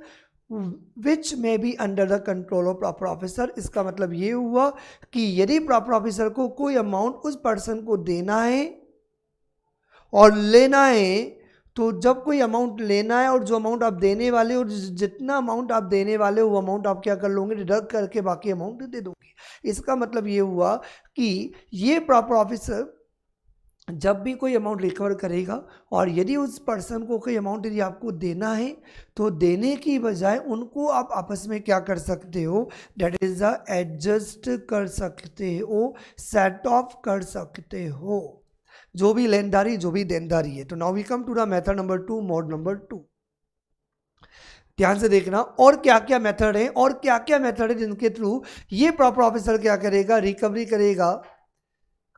which may be under the control of proper officer. इसका मतलब ये हुआ कि यदि प्रॉपर ऑफिसर को कोई अमाउंट उस पर्सन को देना है और लेना है, तो जब कोई अमाउंट लेना है और जो अमाउंट आप देने वाले हो, जितना अमाउंट आप देने वाले हो वो अमाउंट आप क्या कर लोगे, डिडक्ट करके बाकी अमाउंट दे दोगे। इसका मतलब ये हुआ कि ये प्रॉपर ऑफिसर जब भी कोई अमाउंट रिकवर करेगा और यदि उस पर्सन को कोई अमाउंट यदि आपको देना है, तो देने की बजाय उनको आप आपस में क्या कर सकते हो, डेट इज द एडजस्ट कर सकते हो, सेट ऑफ कर सकते हो, जो भी लेनदारी जो भी देनदारी है। तो now we come to the method number 2, mode number 2। ध्यान से देखना और क्या क्या मेथड है, और क्या क्या मेथड है जिनके थ्रू ये प्रॉपर ऑफिसर क्या करेगा, रिकवरी करेगा,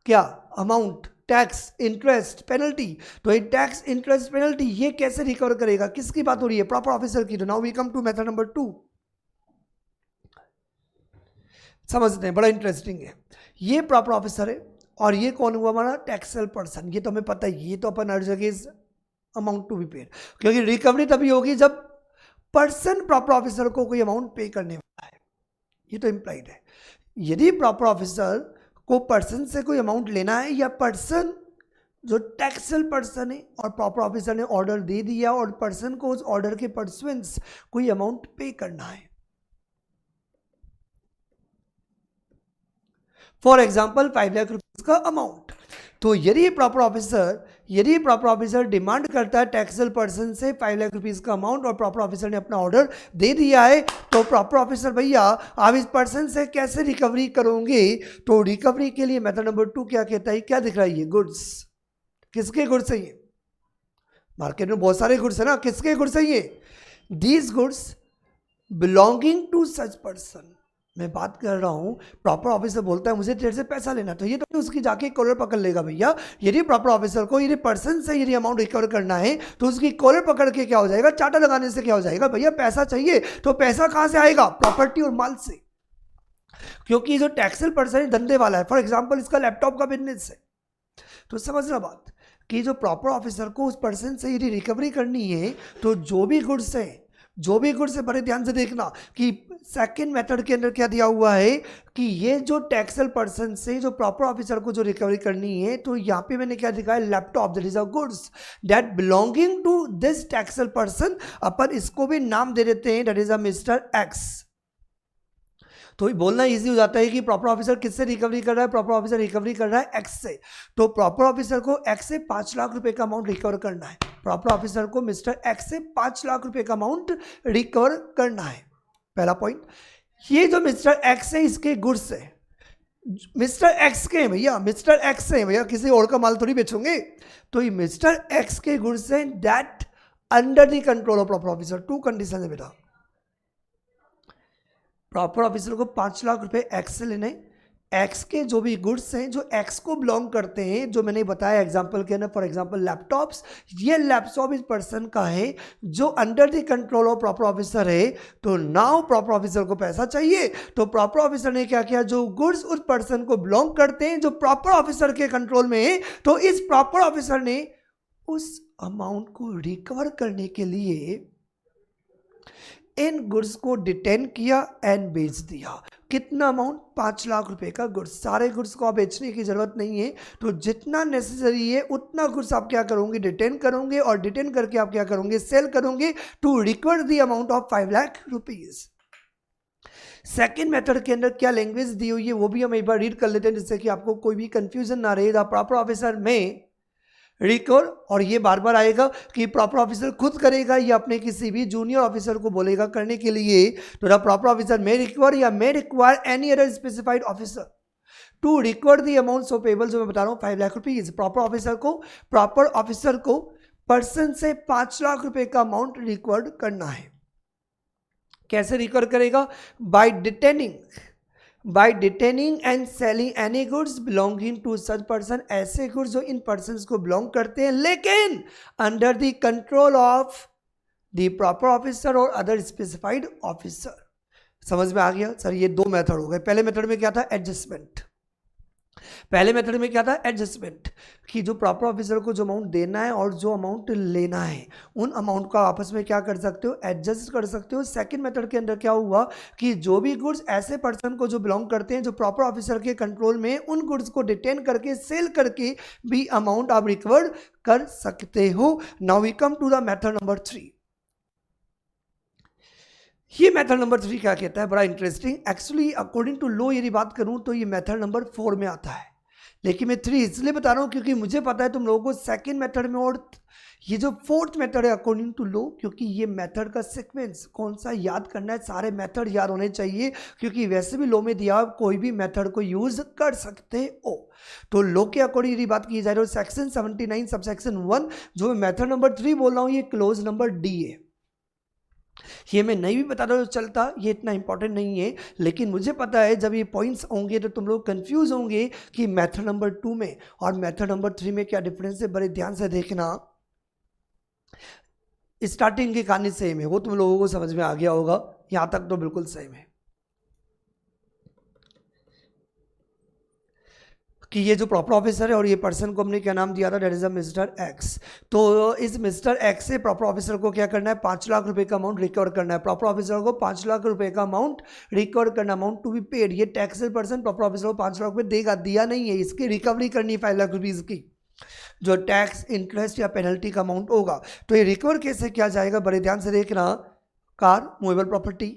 क्या अमाउंट, टैक्स, इंटरेस्ट, पेनल्टी। तो ये टैक्स, इंटरेस्ट, पेनल्टी ये कैसे रिकवर करेगा, किसकी बात हो रही है, प्रॉपर ऑफिसर की। तो now we come to method number 2। समझते हैं, बड़ा इंटरेस्टिंग है। ये प्रॉपर ऑफिसर है और ये कौन हुआ हमारा, टैक्सेबल पर्सन। ये तो हमें पता है, ये तो अपन हर जगह अमाउंट टू बी पेड, क्योंकि रिकवरी तभी होगी जब पर्सन प्रॉपर ऑफिसर को कोई अमाउंट पे करने वाला है, ये तो इम्प्लाइड है। यदि प्रॉपर ऑफिसर को पर्सन से कोई अमाउंट लेना है, या पर्सन जो टैक्सेबल पर्सन है और प्रॉपर ऑफिसर ने ऑर्डर दे दिया और पर्सन को उस ऑर्डर के परसुएंस कोई अमाउंट पे करना है, फॉर एग्जाम्पल 5 लाख रुपीज का अमाउंट, तो यदि प्रॉपर ऑफिसर डिमांड करता है टैक्सेबल पर्सन से 5 लाख रुपीज का अमाउंट और प्रॉपर ऑफिसर ने अपना ऑर्डर दे दिया है, तो प्रॉपर ऑफिसर भैया आप इस पर्सन से कैसे रिकवरी करोगे। तो रिकवरी के लिए मेथड नंबर 2 क्या कहता है, क्या दिख रहा है, ये गुड्स, किसके गुड्स है ये, मार्केट में बहुत सारे गुड्स है ना, किसके गुड्स है ये, these goods belonging to such person. मैं बात कर रहा हूँ, प्रॉपर ऑफिसर बोलता है मुझे तेरे से पैसा लेना, तो ये तो उसकी जाके कॉलर पकड़ लेगा भैया। यदि प्रॉपर ऑफिसर को यदि पर्सन से यदि अमाउंट रिकवर करना है, तो उसकी कॉलर पकड़ के क्या हो जाएगा, चाटा लगाने से क्या हो जाएगा, भैया पैसा चाहिए, तो पैसा कहाँ से आएगा, प्रॉपर्टी और माल से, क्योंकि जो टैक्सेबल पर्सन धंधे वाला है, फॉर एग्जाम्पल इसका लैपटॉप का बिजनेस है। तो समझना बात कि जो प्रॉपर ऑफिसर को उस पर्सन से यदि रिकवरी करनी है, तो जो भी गुड्स है, बड़े ध्यान से देखना कि सेकंड मेथड के अंदर क्या दिया हुआ है कि ये जो टैक्सेबल पर्सन से जो प्रॉपर ऑफिसर को जो रिकवरी करनी है, तो यहाँ पे मैंने क्या दिखाया, laptop, that is a goods that belonging to this taxable person. अपन इसको भी नाम दे देते हैं, that is a mister X. तो बोलना इजी हो जाता है कि प्रॉपर ऑफिसर किससे रिकवरी कर रहा है, प्रॉपर ऑफिसर रिकवरी कर रहा है एक्स से। तो प्रॉपर ऑफिसर को एक्स से 5 लाख रुपए का अमाउंट रिकवर करना है। प्रॉपर ऑफिसर को मिस्टर एक्स से 5 लाख रुपए का अमाउंट रिकवर करना है। पहला पॉइंट, ये जो मिस्टर एक्स है इसके गुड्स है, मिस्टर एक्स के भैया, मिस्टर एक्स है भैया, किसी और का माल थोड़ी बेचोगे। तो ये मिस्टर एक्स के गुड्स हैं that under the control of proper officer. 2 condition है बेटा, प्रॉपर ऑफिसर को 5 लाख रुपए एक्स से लेने, एक्स के जो भी गुड्स हैं जो एक्स को बिलोंग करते हैं, जो मैंने बताया एग्जांपल के अंदर, फॉर एग्जांपल लैपटॉप्स, ये लैपटॉप इस पर्सन का है जो under the control of proper officer है। तो नाउ प्रॉपर ऑफिसर को पैसा चाहिए, तो प्रॉपर ऑफिसर ने क्या किया, जो गुड्स उस पर्सन को बिलोंग करते हैं जो प्रॉपर ऑफिसर के कंट्रोल में है, तो इस प्रॉपर ऑफिसर ने उस अमाउंट को रिकवर करने के लिए इन गुड्स को डिटेन किया एंड बेच दिया। कितना अमाउंट, 5 लाख रुपए का गुड्स। सारे गुड्स को आप बेचने की जरूरत नहीं है, तो जितना नेसेसरी है उतना गुड्स आप क्या करोगे, डिटेन करोगे, और डिटेन करके आप क्या करोगे, सेल करोगे to recover the amount of 5 lakh rupees. Second method के अंदर क्या लैंग्वेज दी हुई है वो भी हम एक बार रीड कर लेते हैं, जिससे कि आपको कोई भी कंफ्यूजन ना रहे। द प्रॉपर ऑफिसर में रिकवर, और ये बार बार आएगा कि प्रॉपर ऑफिसर खुद करेगा या अपने किसी भी जूनियर ऑफिसर को बोलेगा करने के लिए। तो the proper officer may recover या may require any other specified officer to recover the amount so payable, जो मैं बता रहा हूँ 5 लाख रुपीज। प्रॉपर ऑफिसर को पर्सन से 5 लाख रुपए का अमाउंट रिकवर करना है। कैसे रिकवर करेगा, by detaining and selling any goods belonging to such person, ऐसे गुड्स जो इन पर्सन को बिलोंग करते हैं लेकिन under the control of the proper officer और अदर स्पेसिफाइड ऑफिसर। समझ में आ गया सर? ये 2 मेथड हो गए। पहले मेथड में क्या था, एडजस्टमेंट। कि जो प्रॉपर ऑफिसर को जो अमाउंट देना है और जो अमाउंट लेना है, उन अमाउंट का आपस में क्या कर सकते हो, एडजस्ट कर सकते हो। सेकंड मेथड के अंदर क्या हुआ कि जो भी गुड्स ऐसे पर्सन को जो बिलोंग करते हैं जो प्रॉपर ऑफिसर के कंट्रोल में, उन गुड्स को डिटेन करके सेल करके भी अमाउंट आप रिकवर कर सकते हो। Now we come to the method number 3। ये मेथड नंबर 3 क्या कहता है, बड़ा interesting. Actually according to law यदि बात करूं तो ये मेथड नंबर 4 में आता है, लेकिन मैं 3 इसलिए बता रहा हूं क्योंकि मुझे पता है तुम लोगों को सेकंड मेथड में और ये जो 4th मेथड है अकॉर्डिंग टू लॉ, क्योंकि ये मेथड का सीक्वेंस कौन सा याद करना है, सारे मेथड याद होने चाहिए, क्योंकि वैसे भी लॉ में दिया कोई भी मेथड को यूज कर सकते हो। तो लॉ के अकॉर्डिंग यदि बात की जाए तो सेक्शन 79 सबसेक्शन 1 जो मेथड नंबर 3 बोल रहा हूँ, ये क्लोज नंबर डी है। ये मैं नहीं भी बता रहा हूँ चलता, ये इतना इंपॉर्टेंट नहीं है, लेकिन मुझे पता है जब ये पॉइंट्स होंगे तो तुम लोग कंफ्यूज होंगे कि मेथड नंबर 2 में और मेथड नंबर 3 में क्या डिफरेंस है। बड़े ध्यान से देखना, स्टार्टिंग की कहानी सेम है, वो तुम लोगों को समझ में आ गया होगा, यहां तक तो बिल्कुल सेम है कि ये जो प्रॉपर ऑफिसर है और ये पर्सन को हमने क्या नाम दिया था, debt is a mister X. तो इस मिस्टर एक्स से प्रॉपर ऑफिसर को क्या करना है, 5 लाख रुपए का अमाउंट रिकवर करना है। प्रॉपर ऑफिसर को 5 लाख रुपए का अमाउंट रिकवर करना, अमाउंट टू बी पेड। ये टैक्सेबल पर्सन प्रॉपर ऑफिसर को 5 लाख रुपए देगा, दिया नहीं है, इसकी रिकवरी करनी 5 लाख रुपीज की, जो टैक्स इंटरेस्ट या पेनल्टी का अमाउंट होगा। तो ये रिकवर कैसे किया जाएगा, बड़े ध्यान से देखना। Car, movable property,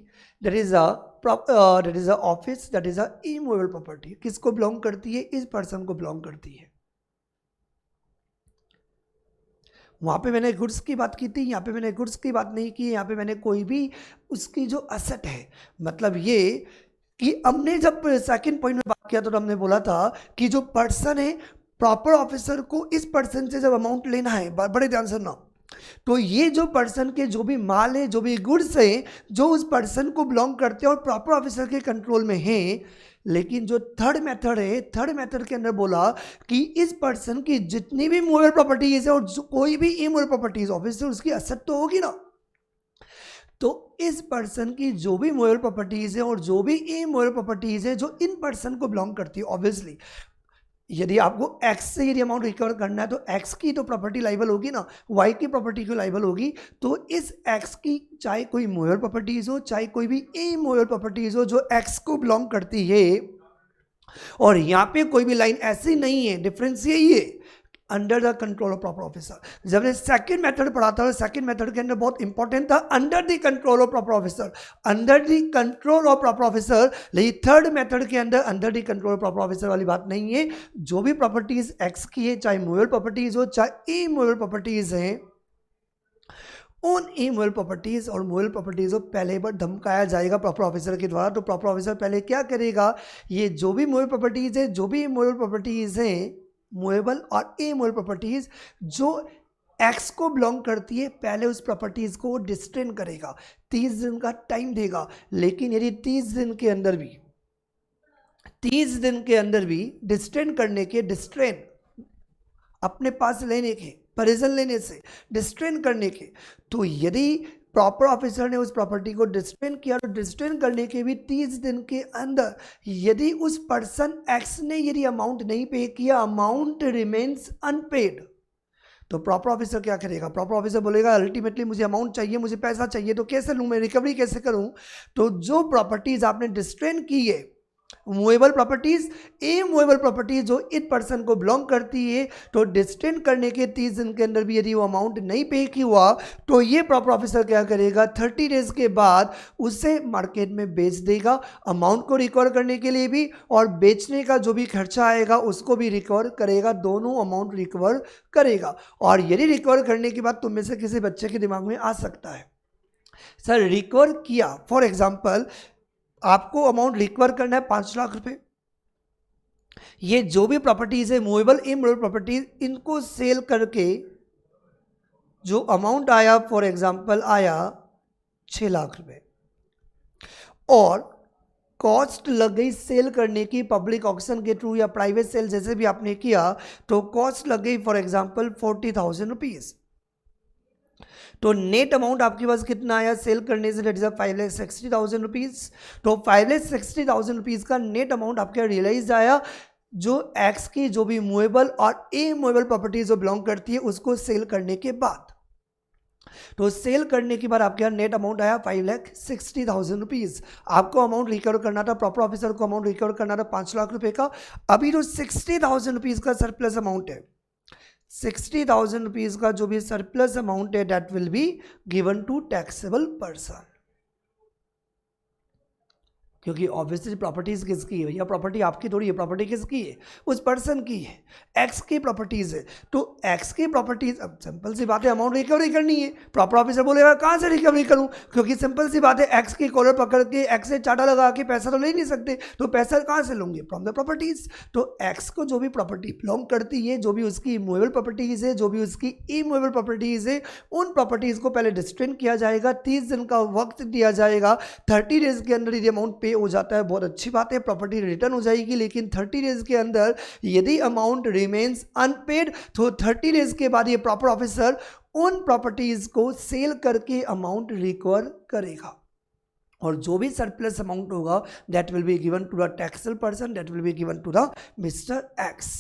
that is a office, that is a immovable property. किसको बिलोंग करती है, इस पर्सन को बिलोंग करती है। वहां पे मैंने गुड्स की बात की थी, यहाँ पे मैंने गुड्स की बात नहीं की, यहाँ पे मैंने कोई भी उसकी जो असेट है, मतलब ये कि हमने जब सेकंड पॉइंट में बात किया तो हमने बोला था कि जो पर्सन है प्रॉपर ऑफिसर को इस पर्सन से जब अमाउंट लेना है, बड़े ध्यान से सुनना, तो ये जो पर्सन के जो भी माल है, जो भी गुड्स है, जो उस पर्सन को बिलोंग करते हैं और प्रॉपर ऑफिसर के कंट्रोल में है। लेकिन जो थर्ड मेथड है, थर्ड मेथड के अंदर बोला कि इस पर्सन की जितनी भी मूवेबल प्रॉपर्टीज है और कोई भी इमूवेबल प्रॉपर्टीज, ऑब्वियसली उसकी असेट तो होगी ना, तो इस पर्सन की जो भी मूवेबल प्रॉपर्टीज है और जो भी इमूवेबल प्रॉपर्टीज है जो इन पर्सन को बिलोंग करती है, ऑब्वियसली यदि आपको एक्स से यदि अमाउंट रिकवर करना है तो एक्स की तो प्रॉपर्टी लाइबल होगी ना, वाई की प्रॉपर्टी की लाइबल होगी। तो इस एक्स की चाहे कोई मूवेबल प्रॉपर्टीज हो, चाहे कोई भी इमूवेबल प्रॉपर्टीज हो जो एक्स को बिलोंग करती है, और यहाँ पे कोई भी लाइन ऐसी नहीं है, डिफरेंस यही है, under the control of proper officer. जब ने सेकंड मेथड पढ़ा था, सेकंड मेथड के अंदर बहुत इंपॉर्टेंट था under the control of proper officer, under the control of proper officer. लेकिन थर्ड मेथड के अंदर under the control of proper officer वाली बात नहीं है। जो भी प्रॉपर्टीज एक्स की है, चाहे मूवेबल प्रॉपर्टीज हो चाहे इमूवेबल प्रॉपर्टीज हैं, उन इमूवेबल प्रॉपर्टीज और मूवेबल प्रॉपर्टीज को पहले बार धमकाया जाएगा प्रॉपर ऑफिसर के द्वारा। तो प्रॉपर ऑफिसर पहले क्या करेगा, ये जो भी मूवेबल प्रॉपर्टीज है, जो भी इमूवेबल प्रॉपर्टीज हैं, मूवेबल और इमूवेबल प्रॉपर्टीज जो एक्स को बिलोंग करती है, पहले उस प्रॉपर्टीज को डिस्ट्रेन करेगा, 30 दिन का टाइम देगा। लेकिन यदि 30 दिन के अंदर भी डिस्ट्रेन करने के, डिस्ट्रेन अपने पास लेने के, परेजन लेने से डिस्ट्रेन करने के, तो यदि प्रॉपर ऑफिसर ने उस प्रॉपर्टी को डिस्ट्रेन किया, तो डिस्ट्रेन करने के भी 30 दिन के अंदर यदि उस पर्सन एक्स ने यदि अमाउंट नहीं पे किया, अमाउंट रिमेन्स अनपेड, तो प्रॉपर ऑफिसर क्या करेगा, प्रॉपर ऑफिसर बोलेगा अल्टीमेटली मुझे अमाउंट चाहिए, मुझे पैसा चाहिए, तो कैसे लूँ मैं, रिकवरी कैसे करूँ। तो जो प्रॉपर्टीज आपने डिस्ट्रेन की है, मूवेबल प्रॉपर्टीज, इमूवेबल प्रॉपर्टीज जो इस पर्सन को बिलोंग करती है, तो डिस्ट्रेन करने के 30 दिन के अंदर भी यदि वो अमाउंट नहीं पे की हुआ, तो ये प्रॉपर ऑफिसर क्या करेगा, 30 डेज के बाद उसे मार्केट में बेच देगा, अमाउंट को रिकवर करने के लिए भी और बेचने का जो भी खर्चा आएगा उसको भी रिकवर करेगा, दोनों अमाउंट रिकवर करेगा। और यदि रिकवर करने के बाद तुम में से किसी बच्चे के दिमाग में आ सकता है, सर रिकवर किया, फॉर एग्जाम्पल आपको अमाउंट रिकवर करना है 5 लाख रुपए, ये जो भी प्रॉपर्टीज है मूवेबल इमूवेबल प्रॉपर्टीज, इनको सेल करके जो अमाउंट आया, फॉर एग्जांपल आया 6 लाख रुपए, और कॉस्ट लग गई सेल करने की पब्लिक ऑक्शन के थ्रू या प्राइवेट सेल जैसे भी आपने किया, तो कॉस्ट लग गई फॉर एग्जांपल 40,000 रुपीज। तो नेट अमाउंट आपके पास कितना आया सेल करने से, डेट इज 5,60,000 रुपीज। तो 5,60,000 रुपीज का नेट अमाउंट आपके रियलाइज आया, जो एक्स की जो भी मूवेबल और इमूवेबल प्रॉपर्टीज जो बिलोंग करती है उसको सेल करने के बाद। तो सेल करने के बाद आपके यहाँ नेट अमाउंट आया 5,60,000 रुपीज। आपको अमाउंट रिकवर करना था, प्रॉपर ऑफिसर को अमाउंट रिकवर करना था 5 लाख रुपए का। अभी जो 60,000 रुपीज का सरप्लस अमाउंट है, 60,000 रुपीज का जो भी सरप्लस अमाउंट है, that will be given to taxable person. क्योंकि ऑब्वियसली प्रॉपर्टीज किसकी है भैया, प्रॉपर्टी आपकी थोड़ी है, प्रॉपर्टी किसकी है, उस पर्सन की है, एक्स की प्रॉपर्टीज है। तो एक्स की प्रॉपर्टीज, अब सिंपल सी बात है अमाउंट रिकवरी करनी है। प्रॉपर ऑफिसर बोलेगा कहाँ से रिकवरी करूँ, क्योंकि सिंपल सी बात है एक्स की कॉलर पकड़ के एक्स से चाटा लगा के पैसा तो ले नहीं सकते, तो पैसा कहाँ से लूँगे, फ्रॉम द प्रॉपर्टीज। तो एक्स को जो भी प्रॉपर्टी बिलोंग करती है, जो भी उसकी मूवेबल प्रॉपर्टीज है, जो भी उसकी इमूवेबल प्रॉपर्टीज है, उन प्रॉपर्टीज को पहले डिस्ट्रेन किया जाएगा, 30 दिन का वक्त दिया जाएगा, 30 डेज के अंदर यदि अमाउंट पे हो जाता है बहुत अच्छी बात है, प्रॉपर्टी रिटर्न हो जाएगी। लेकिन 30 डेज के अंदर यदि अमाउंट रिमेन्स अनपेड, तो 30 डेज के बाद ये प्रॉपर ऑफिसर उन प्रॉपर्टीज को सेल करके अमाउंट रिकवर करेगा, और जो भी सरप्लस अमाउंट होगा that will be given to the taxable person, that will be given to the mister X.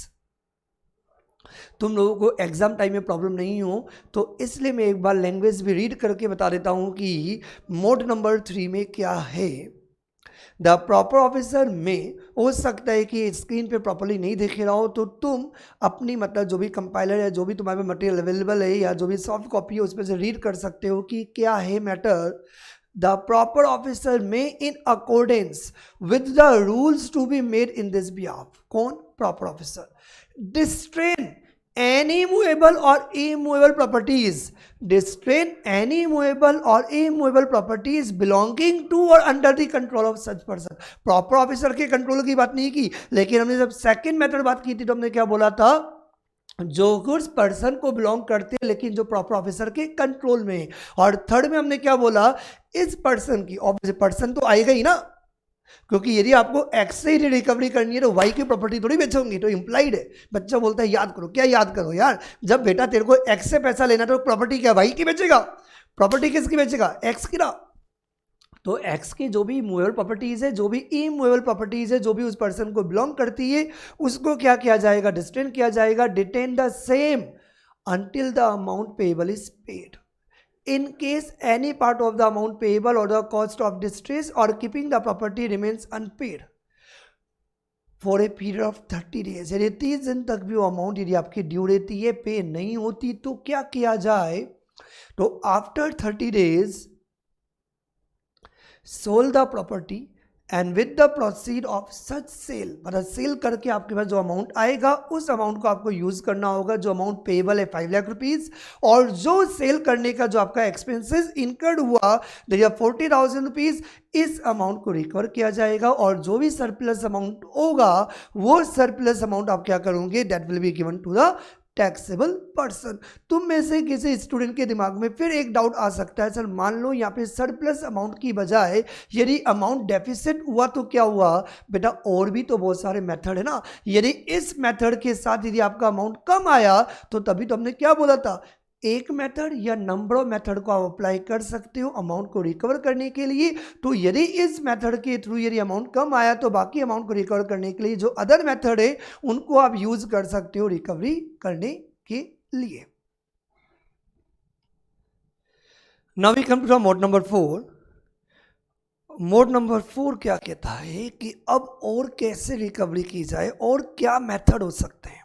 तुम लोगों को एग्जाम टाइम में प्रॉब्लम नहीं हो, तो इसलिए मैं एक बार लैंग्वेज भी रीड करके बता देता हूं कि मोड नंबर 3 में क्या है। द प्रॉपर ऑफिसर में, हो सकता है कि स्क्रीन पे प्रॉपरली नहीं देख रहा हो, तो तुम अपनी मतलब जो भी कंपाइलर है, जो भी तुम्हारे पास मटेरियल अवेलेबल है या जो भी सॉफ्ट कॉपी है उस पर से रीड कर सकते हो कि क्या है matter. The proper officer may in accordance with the rules to be made in this behalf, कौन, proper officer, distrain any movable or immovable properties, distrain any movable or immovable properties belonging to or under the control of such person। Proper officer के control की बात नहीं की, लेकिन हमने जब second method बात की थी तो हमने क्या बोला था, जो गुड्स पर्सन को बिलोंग करते हैं लेकिन जो प्रॉपर ऑफिसर के कंट्रोल में है। और थर्ड में हमने क्या बोला, इस पर्सन की, ऑब्वियसली पर्सन तो आएगा ही ना, क्योंकि यदि आपको एक्स से ही रिकवरी करनी है तो वाई की प्रॉपर्टी थोड़ी बेचोगे, तो इंप्लाइड है। बच्चा बोलता है याद करो, क्या याद करो यार, जब बेटा तेरे को एक्स से पैसा लेना तो प्रॉपर्टी क्या वाई की बेचेगा, प्रॉपर्टी किसकी बेचेगा, एक्स की ना। तो एक्स की जो भी मूवेबल प्रॉपर्टीज है, जो भी इमूवेबल प्रॉपर्टीज है, जो भी उस पर्सन को बिलोंग करती है, उसको क्या किया जाएगा, डिस्ट्रेन किया जाएगा, detain the same until the amount payable is paid. In case any part of the amount payable or the cost of distress or keeping the property remains unpaid. For a period of 30 days, यानी 30 दिन तक भी वो amount यदि आपकी due रहती है, पे नहीं होती, तो क्या किया जाए? तो after 30 days sold the property and with the proceed of such sale, मतलब सेल करके आपके पास जो अमाउंट आएगा उस अमाउंट को आपको यूज करना होगा। जो अमाउंट पेएबल है 5 लाख रुपीज, और जो सेल करने का जो आपका एक्सपेंसेस इनकर्ड हुआ दैट 40,000 रुपीज, इस अमाउंट को रिकवर किया जाएगा। और जो भी सरप्लस अमाउंट होगा वो सरप्लस अमाउंट आप क्या करोगे? That will be given to the taxable person. तुम में से किसी स्टूडेंट के दिमाग में फिर एक डाउट आ सकता है, सर मान लो यहाँ पे सरप्लस अमाउंट की बजाय यदि अमाउंट डेफिसिट हुआ तो क्या हुआ? बेटा और भी तो बहुत सारे मेथड है ना। यदि इस मेथड के साथ यदि आपका अमाउंट कम आया तो तभी तो हमने क्या बोला था, एक मेथड या नंबर ऑफ मेथड को आप अप्लाई कर सकते हो अमाउंट को रिकवर करने के लिए। तो यदि इस मेथड के थ्रू यदि अमाउंट कम आया तो बाकी अमाउंट को रिकवर करने के लिए जो अदर मेथड है उनको आप यूज कर सकते हो रिकवरी करने के लिए। Now we come to mode number 4। Mode number 4 क्या कहता है कि अब और कैसे रिकवरी की जाए और क्या मेथड हो सकते हैं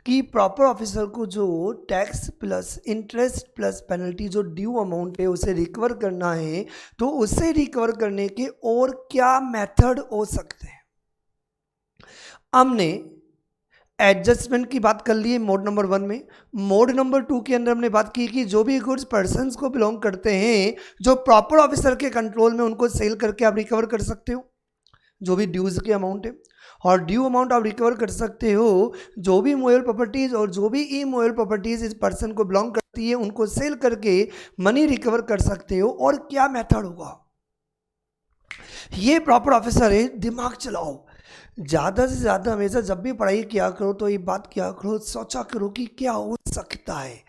कि प्रॉपर ऑफिसर को जो tax plus interest plus penalty जो ड्यू अमाउंट है उसे रिकवर करना है, तो उसे रिकवर करने के और क्या मेथड हो सकते हैं। हमने एडजस्टमेंट की बात कर ली है मोड नंबर 1 में। मोड नंबर 2 के अंदर हमने बात की कि जो भी गुड्स पर्सन्स को बिलोंग करते हैं जो प्रॉपर ऑफिसर के कंट्रोल में, उनको सेल करके आप रिकवर कर सकते हो जो भी ड्यूज के अमाउंट है। और ड्यू अमाउंट आप रिकवर कर सकते हो जो भी मोबाइल प्रॉपर्टीज और जो भी ई मोबाइल प्रॉपर्टीज इस पर्सन को बिलोंग करती है उनको सेल करके मनी रिकवर कर सकते हो। और क्या मेथड होगा? ये प्रॉपर ऑफिसर है, दिमाग चलाओ। ज़्यादा से ज़्यादा हमेशा जब भी पढ़ाई किया करो तो ये बात किया करो, सोचा करो कि क्या हो सकता है।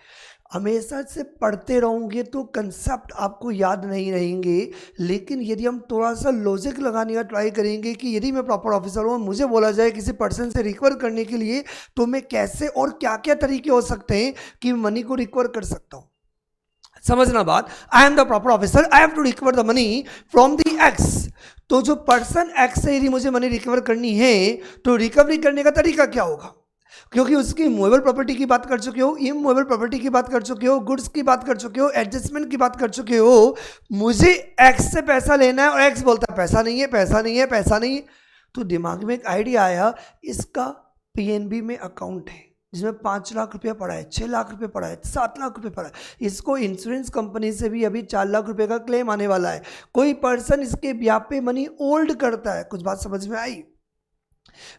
हमेशा से पढ़ते रहोगे तो कंसेप्ट आपको याद नहीं रहेंगे, लेकिन यदि हम थोड़ा सा लॉजिक लगाने का ट्राई करेंगे कि यदि मैं प्रॉपर ऑफिसर हूँ, मुझे बोला जाए किसी पर्सन से रिकवर करने के लिए, तो मैं कैसे और क्या क्या तरीके हो सकते हैं कि मनी को रिकवर कर सकता हूँ। समझना बात, I am the proper officer, I have to recover the money from the X. तो जो पर्सन एक्स से यदि मुझे मनी रिकवर करनी है तो रिकवरी करने का तरीका क्या होगा? क्योंकि उसकी मूवेबल प्रॉपर्टी की बात कर चुके हो, इमूवेबल प्रॉपर्टी की बात कर चुके हो, गुड्स की बात कर चुके हो, एडजस्टमेंट की बात कर चुके हो। मुझे एक्स से पैसा लेना है और एक्स बोलता है पैसा नहीं है, पैसा नहीं है, पैसा नहीं है। तो दिमाग में एक आइडिया आया, इसका पीएनबी में अकाउंट है जिसमें 5 लाख रुपया पड़ा है, 6 लाख रुपये पड़ा है, 7 लाख रुपये पड़ा है। इसको इंश्योरेंस कंपनी से भी अभी 4 लाख रुपये का क्लेम आने वाला है। कोई पर्सन इसके ब्याह पे मनी ओल्ड करता है। कुछ बात समझ में आई?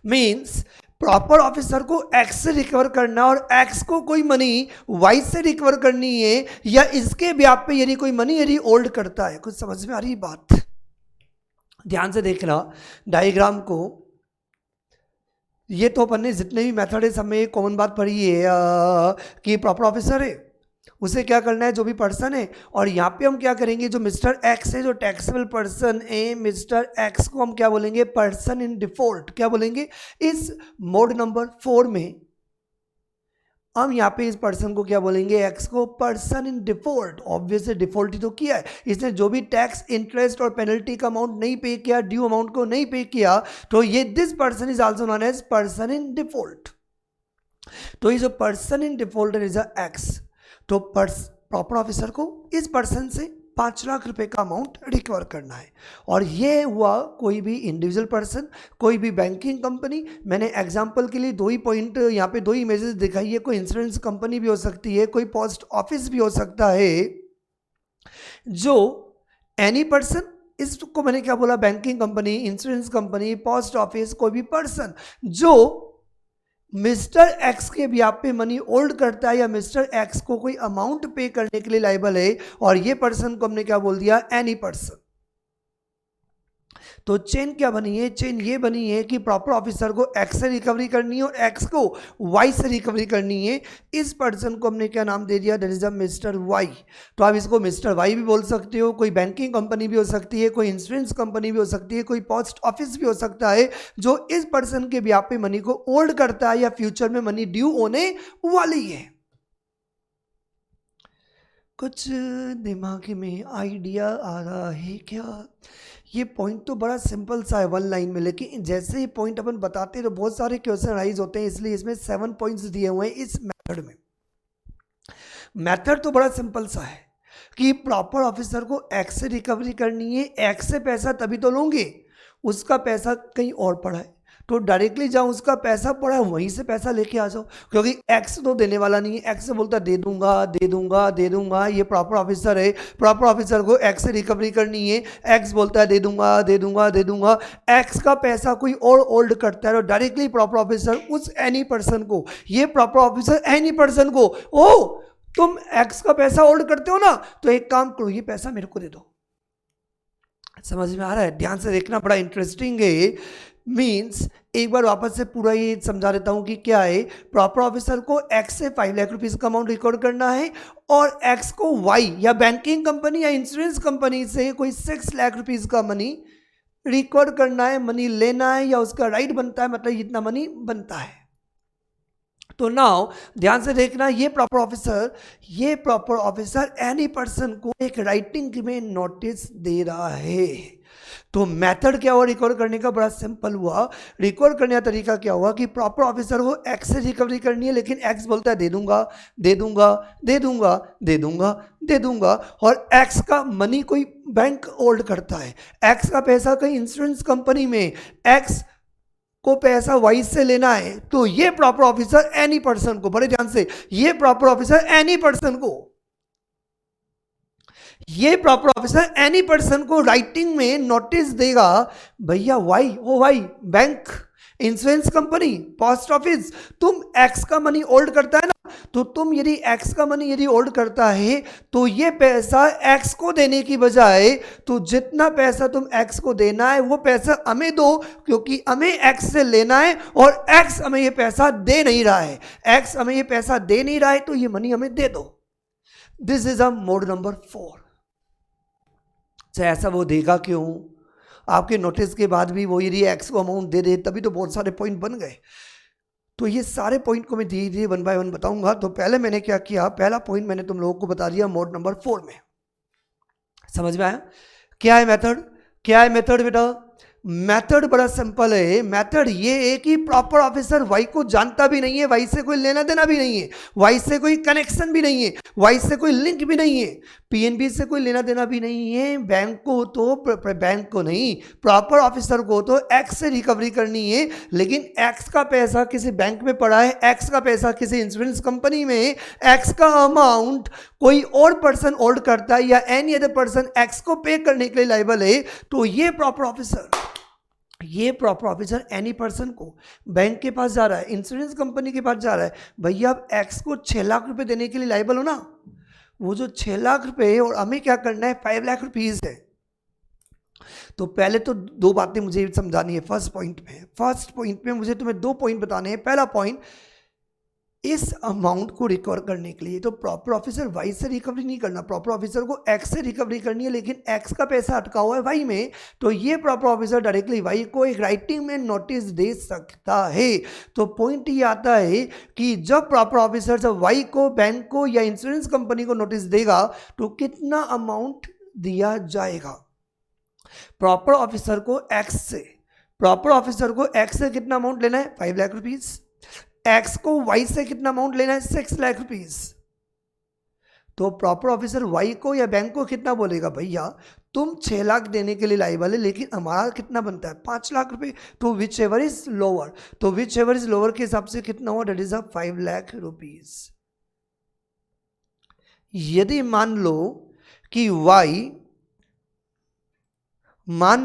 मीन्स प्रॉपर ऑफिसर को एक्स से रिकवर करना और एक्स को कोई मनी वाई से रिकवर करनी है, या इसके ब्याह पे यदि कोई मनी यदि ओल्ड करता है। कुछ समझ में आ रही बात? ध्यान से देखना डायग्राम को। ये तो अपन ने जितने भी मेथड है सब में एक कॉमन बात पढ़ी है कि प्रॉपर ऑफिसर है उसे क्या करना है जो भी पर्सन है, और यहाँ पे हम क्या करेंगे जो मिस्टर एक्स है जो टैक्सेबल पर्सन है, मिस्टर एक्स को हम क्या बोलेंगे? Person in default. क्या बोलेंगे? इस मोड नंबर 4 में हम यहाँ पे इस पर्सन को क्या बोलेंगे? एक्स को person in default. Obviously default ही तो किया है इसने, जो भी टैक्स इंटरेस्ट और पेनल्टी का अमाउंट नहीं पे किया, ड्यू अमाउंट को नहीं पे किया, तो ये this person is also known as person in default. तो ये जो person in default is X, तो प्रॉपर ऑफिसर को इस पर्सन से 5 लाख रुपए का अमाउंट रिकवर करना है। और ये हुआ कोई भी इंडिविजुअल पर्सन, कोई भी बैंकिंग कंपनी। मैंने एग्जांपल के लिए 2 ही पॉइंट यहाँ पे 2 इमेजेस दिखाई है। कोई इंश्योरेंस कंपनी भी हो सकती है, कोई पोस्ट ऑफिस भी हो सकता है। जो एनी पर्सन, इसको मैंने क्या बोला? Banking company, insurance company, post office, कोई भी पर्सन जो मिस्टर एक्स के ब्याह पे मनी ओल्ड करता है या मिस्टर एक्स को कोई अमाउंट पे करने के लिए लायबल है, और ये पर्सन को हमने क्या बोल दिया? Any person. तो चेन क्या बनी है? चेन ये बनी है कि प्रॉपर ऑफिसर को एक्स से रिकवरी करनी है और एक्स को वाई से रिकवरी करनी है। इस पर्सन को हमने क्या नाम दे दिया? That is the mister Y. तो आप इसको मिस्टर वाई भी बोल सकते हो, कोई बैंकिंग कंपनी भी हो सकती है, कोई इंश्योरेंस कंपनी भी हो सकती है, कोई पोस्ट ऑफिस भी हो सकता है जो इस पर्सन के ब्याह पे मनी को ओल्ड करता है या फ्यूचर में मनी ड्यू होने वाली है। कुछ दिमाग में आइडिया आ रहा है क्या? ये पॉइंट तो बड़ा सिंपल सा है वन लाइन में, लेकिन जैसे ही पॉइंट अपन बताते हैं तो बहुत सारे क्वेश्चन राइज होते हैं, इसलिए इसमें 7 पॉइंट्स दिए हुए हैं इस मेथड में। मेथड तो बड़ा सिंपल सा है कि प्रॉपर ऑफिसर को एक्स से रिकवरी करनी है, एक्स से पैसा तभी तो लोगे, उसका पैसा कहीं और पड़ा है तो डायरेक्टली जाओ, उसका पैसा पड़ा है वहीं से पैसा लेके आ जाओ, क्योंकि एक्स तो देने वाला नहीं है, एक्स से बोलता दे दूंगा दे दूंगा दे दूंगा, ये प्रॉपर ऑफिसर है, प्रॉपर ऑफिसर को एक्स से रिकवरी करनी है, एक्स बोलता है दे दूंगा दे दूंगा दे दूंगा, एक्स का पैसा कोई और होल्ड करता है, डायरेक्टली प्रॉपर ऑफिसर उस एनी पर्सन को, ये प्रॉपर ऑफिसर एनी पर्सन को, ओ तुम एक्स का पैसा होल्ड करते हो ना, तो एक काम करो ये पैसा मेरे को दे दो। समझ में आ रहा है? ध्यान से देखना, बड़ा इंटरेस्टिंग है। मीन्स एक बार वापस से पूरा ये समझा देता हूं कि क्या है, प्रॉपर ऑफिसर को एक्स से 5 लाख रुपीस का अमाउंट रिकॉर्ड करना है और एक्स को वाई या बैंकिंग कंपनी या इंश्योरेंस कंपनी से कोई 6 लाख रुपीस का मनी रिकॉर्ड करना है, मनी लेना है या उसका राइट बनता है, मतलब इतना मनी बनता है। तो नाउ ध्यान से देखना, ये प्रॉपर ऑफिसर एनी पर्सन को एक राइटिंग में नोटिस दे रहा है। तो मेथड क्या हुआ रिकॉर्ड करने का? बड़ा सिंपल हुआ। रिकॉर्ड करने का तरीका क्या हुआ कि प्रॉपर ऑफिसर को एक्स से रिकवरी करनी है, लेकिन एक्स बोलता है दे दूंगा दे दूंगा दे दूंगा दे दूंगा दे दूंगा, और एक्स का मनी कोई बैंक होल्ड करता है, एक्स का पैसा कहीं इंश्योरेंस कंपनी में, एक्स को पैसा वाई से लेना है। तो ये प्रॉपर ऑफिसर एनी पर्सन को, बड़े ध्यान से, ये प्रॉपर ऑफिसर एनी पर्सन को, ये प्रॉपर ऑफिसर एनी पर्सन को राइटिंग में नोटिस देगा, भैया वाई ओ Y bank, insurance company, post office, तुम एक्स का मनी होल्ड करता है ना, तो तुम यदि एक्स का मनी यदि होल्ड करता है तो ये पैसा एक्स को देने की बजाय तो जितना पैसा तुम एक्स को देना है वो पैसा हमें दो, क्योंकि हमें एक्स से लेना है और एक्स हमें ये पैसा दे नहीं रहा है, एक्स हमें ये पैसा दे नहीं रहा है, तो ये मनी हमें दे दो। This is a mode number 4। ऐसा वो देगा क्यों? आपके नोटिस के बाद भी वो यदि एक्स को अमाउंट दे दे तभी तो बहुत सारे पॉइंट बन गए। तो ये सारे पॉइंट को मैं धीरे धीरे 1 बाय 1 बताऊंगा। तो पहले मैंने क्या किया, पहला पॉइंट मैंने तुम लोगों को बता दिया मोड नंबर 4 में। समझ में आया? क्या है मेथड? क्या है मेथड बेटा? मेथड बड़ा सिंपल है। मेथड ये है कि प्रॉपर ऑफिसर वाई को जानता भी नहीं है, वाई से कोई लेना देना भी नहीं है, वाई से कोई कनेक्शन भी नहीं है, वाई से कोई लिंक भी नहीं है, पीएनबी से कोई लेना देना भी नहीं है, बैंक को तो बैंक को नहीं, प्रॉपर ऑफिसर को तो एक्स से रिकवरी करनी है, लेकिन एक्स का पैसा किसी बैंक में पड़ा है, एक्स का पैसा किसी इंश्योरेंस कंपनी में, एक्स का अमाउंट कोई और पर्सन होल्ड करता है या एनी अदर पर्सन एक्स को पे करने के लिए लायबल है। तो ये प्रॉपर ऑफिसर एनी पर्सन को बैंक के पास जा रहा है, इंश्योरेंस कंपनी के पास जा रहा है, भैया आप एक्स को 6 लाख रुपए देने के लिए लायबल हो ना, वो जो 6 लाख रुपए है और हमें क्या करना है 5 लाख रुपीज है। तो पहले तो 2 बातें मुझे समझानी है। फर्स्ट पॉइंट में मुझे तुम्हें 2 पॉइंट बताने हैं। पहला पॉइंट, इस अमाउंट को रिकवर करने के लिए तो प्रॉपर ऑफिसर वाई से रिकवरी नहीं करना, प्रॉपर ऑफिसर को एक्स से रिकवरी करनी है, लेकिन एक्स का पैसा अटका हुआ है वाई में, तो ये प्रॉपर ऑफिसर डायरेक्टली वाई को एक राइटिंग में नोटिस दे सकता है। तो पॉइंट ये आता है कि जब प्रॉपर ऑफिसर जब वाई को, बैंक को या इंश्योरेंस कंपनी को नोटिस देगा तो कितना अमाउंट दिया जाएगा। प्रॉपर ऑफिसर को एक्स से कितना अमाउंट लेना है 5 लाख रुपीज, एक्स को वाई से कितना अमाउंट लेना है 6 लाख रुपीस। तो प्रॉपर ऑफिसर वाई को या बैंक को कितना बोलेगा, भैया तुम 6 लाख देने के लिए लायबल है, लेकिन हमारा कितना बनता है 5 लाख रुपए, तो विच एवर इज लोअर, के हिसाब से कितना हुआ, debt is a 5 lakh rupees. यदि मान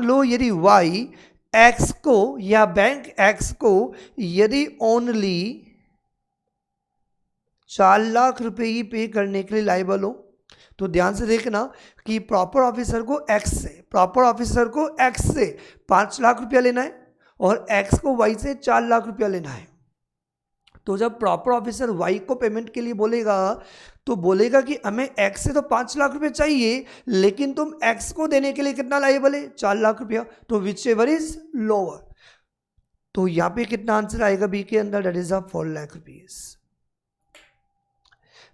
लो यदि वाई एक्स को या बैंक एक्स को यदि ओनली 4 लाख रुपए ही पे करने के लिए लायबल हो, तो ध्यान से देखना कि प्रॉपर ऑफिसर को एक्स से 5 लाख रुपया लेना है और एक्स को वाई से 4 लाख रुपया लेना है। तो जब प्रॉपर ऑफिसर वाई को पेमेंट के लिए बोलेगा तो बोलेगा कि हमें एक्स से तो 5 लाख रुपए चाहिए, लेकिन तुम एक्स को देने के लिए कितना लायबल है 4 लाख रुपया, तो विच एवर इज लोअर। तो यहां पे कितना आंसर आएगा बी के अंदर, debt is a 4 lakh rupees.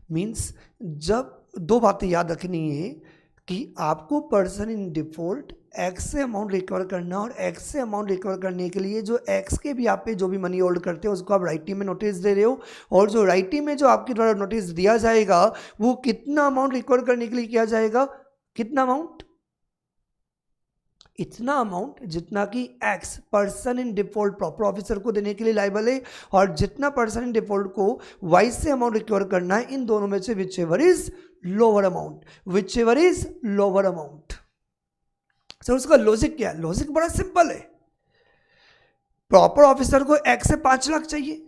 Means जब 2 बातें याद रखनी है कि आपको पर्सन इन डिफॉल्ट एक्स से अमाउंट रिकवर करना, और एक्स से अमाउंट रिकवर करने के लिए जो एक्स के भी आप पे जो भी मनी होल्ड करते हो उसको आप राइटिंग में नोटिस दे रहे हो, और जो राइटिंग में जो आपके द्वारा नोटिस दिया जाएगा वो कितना अमाउंट रिकवर करने के लिए किया जाएगा, कितना अमाउंट, इतना अमाउंट जितना कि x person in default proper officer को देने के लिए लायबल है, और जितना पर्सन इन डिफॉल्ट को वाई से अमाउंट रिकवर करना है, इन दोनों में से which ever is lower amount, which ever is lower amount. Sir उसका लॉजिक क्या है? लॉजिक बड़ा सिंपल है। प्रॉपर ऑफिसर को एक्स से 5 लाख चाहिए,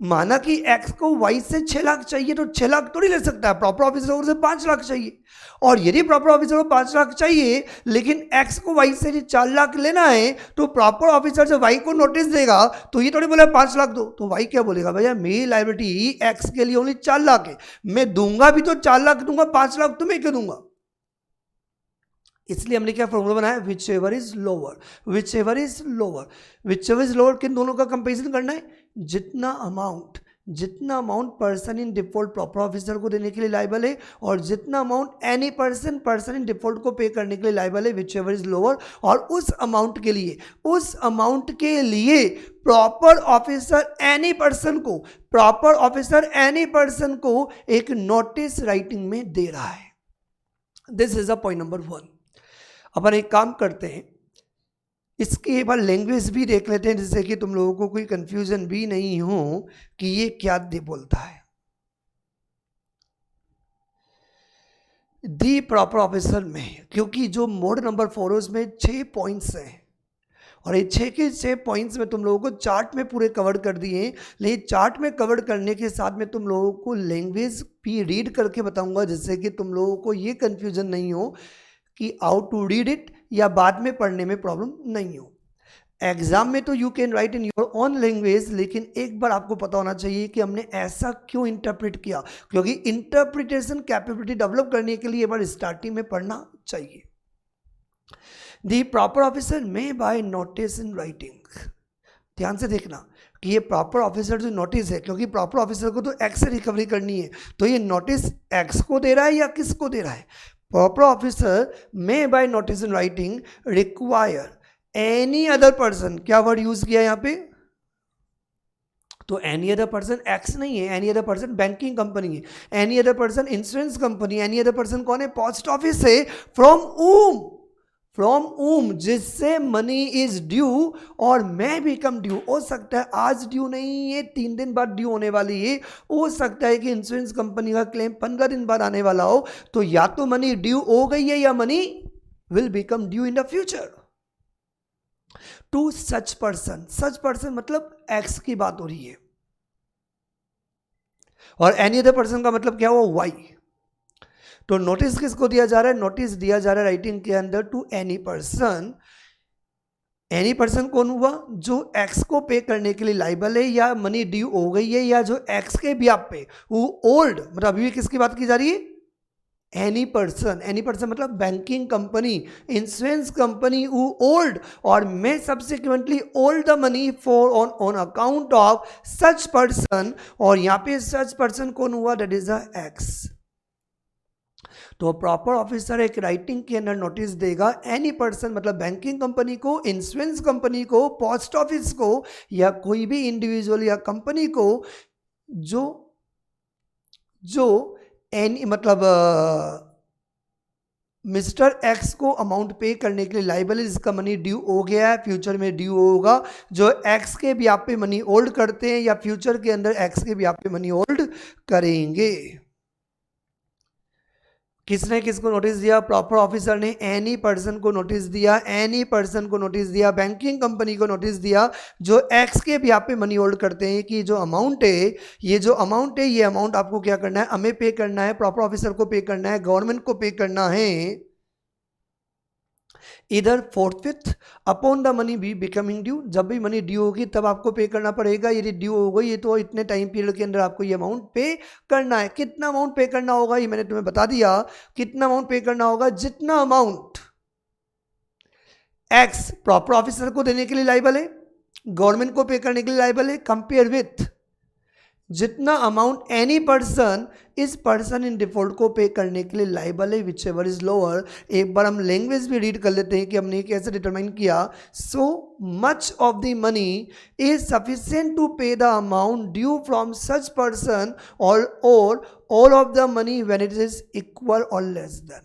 माना कि एक्स को वाई से 6 लाख चाहिए, तो 6 लाख थोड़ी ले सकता है, प्रॉपर ऑफिसर को से 5 लाख चाहिए। और यदि प्रॉपर ऑफिसर को 5 लाख चाहिए लेकिन एक्स को वाई से 4 लाख लेना है, तो प्रॉपर ऑफिसर जब वाई को नोटिस देगा तो ये थोड़ी बोला 5 लाख दो, तो वाई क्या बोलेगा, भैया मेरी लायबिलिटी एक्स के लिए ओनली 4 लाख है, मैं दूंगा भी तो 4 लाख दूंगा, 5 लाख तो मैं क्यों दूंगा। इसलिए हमने क्या फॉर्मूला बनाया, which ever is lower, which ever is lower, which ever is lower, किन दोनों का कंपेरिजन करना है, जितना amount person in default proper officer को देने के लिए लायबल है, और जितना amount any person in default को पे करने के लिए लायबल है, विच एवर इज लोअर। और उस अमाउंट के लिए प्रॉपर ऑफिसर एनी पर्सन को एक नोटिस राइटिंग में दे रहा है। This is a point number 1। अपन एक काम करते हैं, इसकी एक बार लैंग्वेज भी देख लेते हैं जिससे कि तुम लोगों को कोई कंफ्यूजन भी नहीं हो कि ये क्या दे बोलता है। दी प्रॉपर ऑफिसर में, क्योंकि जो मोड नंबर 4 उसमें 6 पॉइंट्स हैं, और ये 6 के 6 पॉइंट्स में तुम लोगों को चार्ट में पूरे कवर कर दिए, लेकिन चार्ट में कवर करने के साथ में तुम लोगों को लैंग्वेज भी रीड करके बताऊंगा, जिससे कि तुम लोगों को ये कंफ्यूजन नहीं हो कि हाउ टू रीड इट, या बाद में पढ़ने में प्रॉब्लम नहीं हो। एग्जाम में तो you can write in your own language, लेकिन एक बार आपको पता होना चाहिए कि हमने ऐसा क्यों इंटरप्रेट किया, क्योंकि इंटरप्रिटेशन कैपेबिलिटी डेवलप करने के लिए एक बार स्टार्टिंग में पढ़ना चाहिए। The proper officer may by notice in writing, ध्यान से देखना कि ये प्रॉपर ऑफिसर जो नोटिस है, क्योंकि प्रॉपर ऑफिसर को तो एक्स से रिकवरी करनी है, तो ये नोटिस एक्स को दे रहा है या किसको दे रहा है, proper officer may by notice in writing require any other person, क्या वर्ड यूज किया यहां पे, तो एनी अदर पर्सन एक्स नहीं है, any other person banking company है, any other person insurance company, any other person कौन है, पोस्ट ऑफिस है, फ्रॉम ऊम जिससे मनी इज ड्यू और मैं बिकम ड्यू। हो सकता है आज ड्यू नहीं है, 3 दिन बाद ड्यू होने वाली है, हो सकता है कि इंश्योरेंस कंपनी का क्लेम 15 दिन बाद आने वाला हो, तो या तो मनी ड्यू हो गई है या money will become due in the future to such person मतलब एक्स की बात हो रही है, और एनी अदर पर्सन का मतलब क्या हुआ, वाई। तो नोटिस किसको दिया जा रहा है, नोटिस दिया जा रहा है राइटिंग के अंदर to any person. Any person कौन हुआ, जो एक्स को पे करने के लिए लाइबल है या मनी ड्यू हो गई है, या जो एक्स के ब्याज पे वो ओल्ड, मतलब अभी भी किसकी बात की जा रही है, एनी पर्सन मतलब बैंकिंग कंपनी, इंश्योरेंस कंपनी वो ओल्ड, और मैं subsequently old the money for on account of such person, और यहां पे सच पर्सन कौन हुआ, दैट इज द एक्स। तो प्रॉपर ऑफिसर एक राइटिंग के अंदर नोटिस देगा एनी पर्सन मतलब बैंकिंग कंपनी को, इंश्योरेंस कंपनी को, पोस्ट ऑफिस को, या कोई भी इंडिविजुअल या कंपनी को जो एनी मतलब मिस्टर एक्स को अमाउंट पे करने के लिए लाइबल है, जिसका मनी ड्यू हो गया है, फ्यूचर में ड्यू होगा, जो एक्स के भी आप पे मनी होल्ड करते हैं या फ्यूचर के अंदर एक्स के भी आप पे मनी होल्ड करेंगे। किसने किसको नोटिस दिया, प्रॉपर ऑफिसर ने एनी पर्सन को नोटिस दिया, बैंकिंग कंपनी को नोटिस दिया जो एक्स के भी आप पे मनी होल्ड करते हैं कि जो अमाउंट है ये अमाउंट आपको क्या करना है, हमें पे करना है, प्रॉपर ऑफिसर को पे करना है, गवर्नमेंट को पे करना है, इधर fourth upon the money be becoming due, जब भी मनी ड्यू होगी तब आपको पे करना पड़ेगा, यदि ड्यू हो गई तो इतने टाइम पीरियड के अंदर आपको ये अमाउंट पे करना है। कितना अमाउंट पे करना होगा ये मैंने तुम्हें बता दिया, कितना अमाउंट पे करना होगा, जितना अमाउंट एक्स प्रॉपर ऑफिसर को देने के लिए लायबल है, गवर्नमेंट को पे करने के लिए लायबल है, कंपेयर विथ जितना अमाउंट एनी पर्सन इस पर्सन इन डिफॉल्ट को पे करने के लिए लाइबल है विच एवर इज लोअर। एक बार हम लैंग्वेज भी रीड कर लेते हैं कि हमने कैसे डिटरमाइन किया। So much of the money is sufficient to pay the amount due from such person or all of the money when it is equal or less than.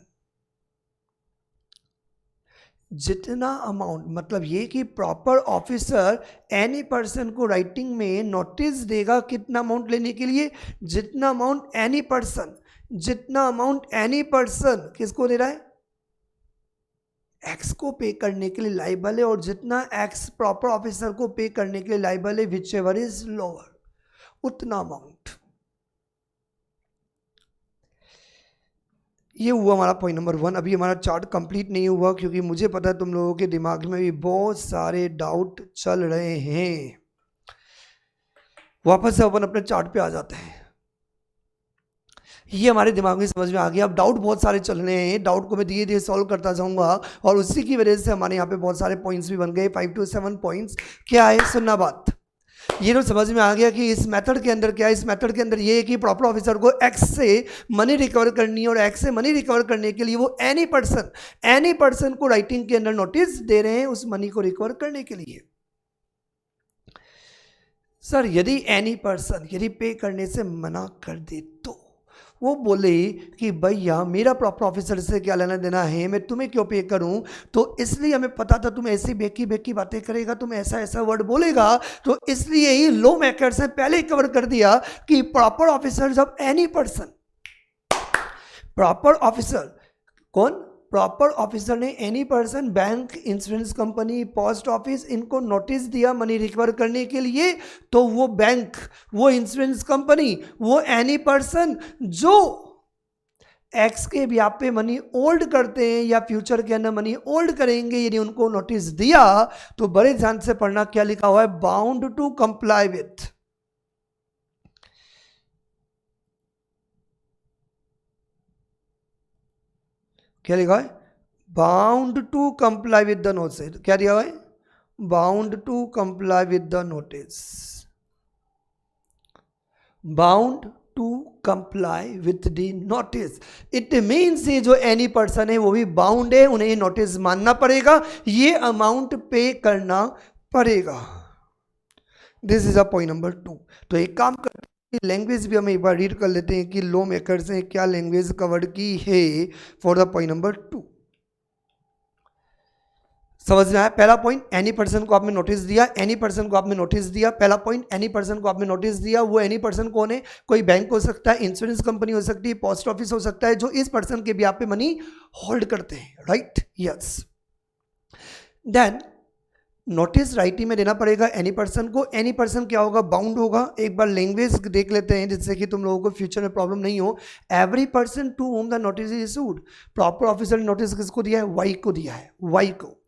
जितना अमाउंट मतलब ये कि प्रॉपर ऑफिसर एनी पर्सन को writing में notice देगा कितना amount लेने के लिए। जितना अमाउंट एनी पर्सन किसको दे रहा है, एक्स को पे करने के लिए लाइबल है, और जितना एक्स प्रॉपर ऑफिसर को पे करने के लिए लाइबल है विच एवर इज लोअर, उतना अमाउंट। ये हुआ हमारा पॉइंट नंबर 1। अभी हमारा चार्ट कंप्लीट नहीं हुआ क्योंकि मुझे पता है तुम लोगों के दिमाग में भी बहुत सारे डाउट चल रहे हैं। वापस से अपन अपने चार्ट पे आ जाते हैं। ये हमारे दिमाग में समझ में आ गया। अब डाउट बहुत सारे चल रहे हैं, डाउट को मैं धीरे धीरे सॉल्व करता जाऊंगा और उसी की वजह से हमारे यहाँ पे बहुत सारे पॉइंट्स भी बन गए, 5 to 7 पॉइंट्स। क्या है, सुनना बात। ये तो समझ में आ गया कि इस मेथड के अंदर क्या है। इस मेथड के अंदर ये है कि प्रॉपर ऑफिसर को एक्स से मनी रिकवर करनी है और एक्स से मनी रिकवर करने के लिए वो एनी पर्सन को राइटिंग के अंदर नोटिस दे रहे हैं उस मनी को रिकवर करने के लिए। सर यदि एनी पर्सन यदि पे करने से मना कर दे तो वो बोले कि भैया मेरा प्रॉपर ऑफिसर से क्या लेना देना है, मैं तुम्हें क्यों पे करूं, तो इसलिए हमें पता था तुम ऐसी बेकी बातें करेगा, तुम ऐसा वर्ड बोलेगा, तो इसलिए ही लॉ मेकर्स ने पहले कवर कर दिया कि proper officers of any person. Proper officer कौन, प्रॉपर ऑफिसर ने any person, bank, insurance company, post office, इनको नोटिस दिया मनी रिकवर करने के लिए, तो वो बैंक, वो इंश्योरेंस कंपनी, वो एनी पर्सन जो एक्स के ब्याह पे मनी होल्ड करते हैं या फ्यूचर के अंदर मनी होल्ड करेंगे, यदि उनको नोटिस दिया तो बड़े ध्यान से पढ़ना क्या लिखा हुआ है, बाउंड टू कंप्लाई विथ। क्या लिखा है, bound to comply with the notice. क्या दिया हुआ है, bound to comply with the notice, bound to comply with the notice. It means ये जो एनी पर्सन है वो भी बाउंड है, उन्हें ये नोटिस मानना पड़ेगा, ये अमाउंट पे करना पड़ेगा। This is a point number 2। तो एक काम करते हैं, लैंग्वेज भी हम एक बार रीड कर लेते हैं कि लॉ मेकर्स ने क्या लैंग्वेज कवर की है फॉर द पॉइंट नंबर 2। समझ में आया। पहला पॉइंट, एनी पर्सन को आपने नोटिस दिया, एनी पर्सन को आपने नोटिस दिया। पहला पॉइंट, एनी पर्सन को आपने नोटिस दिया। वो एनी पर्सन कौन है, कोई बैंक हो सकता है, इंश्योरेंस कंपनी हो सकती है, पोस्ट ऑफिस हो सकता है, जो इस पर्सन के ब्याह पे मनी होल्ड करते हैं, right, yes. Then notice writing में देना पड़ेगा एनी पर्सन को। एनी पर्सन क्या होगा, बाउंड होगा। एक बार लैंग्वेज देख लेते हैं जिससे कि तुम लोगों को फ्यूचर में प्रॉब्लम नहीं हो। Every person to whom the notice is issued. Proper officer ने नोटिस किसको दिया है, वाई को दिया है, वाई को।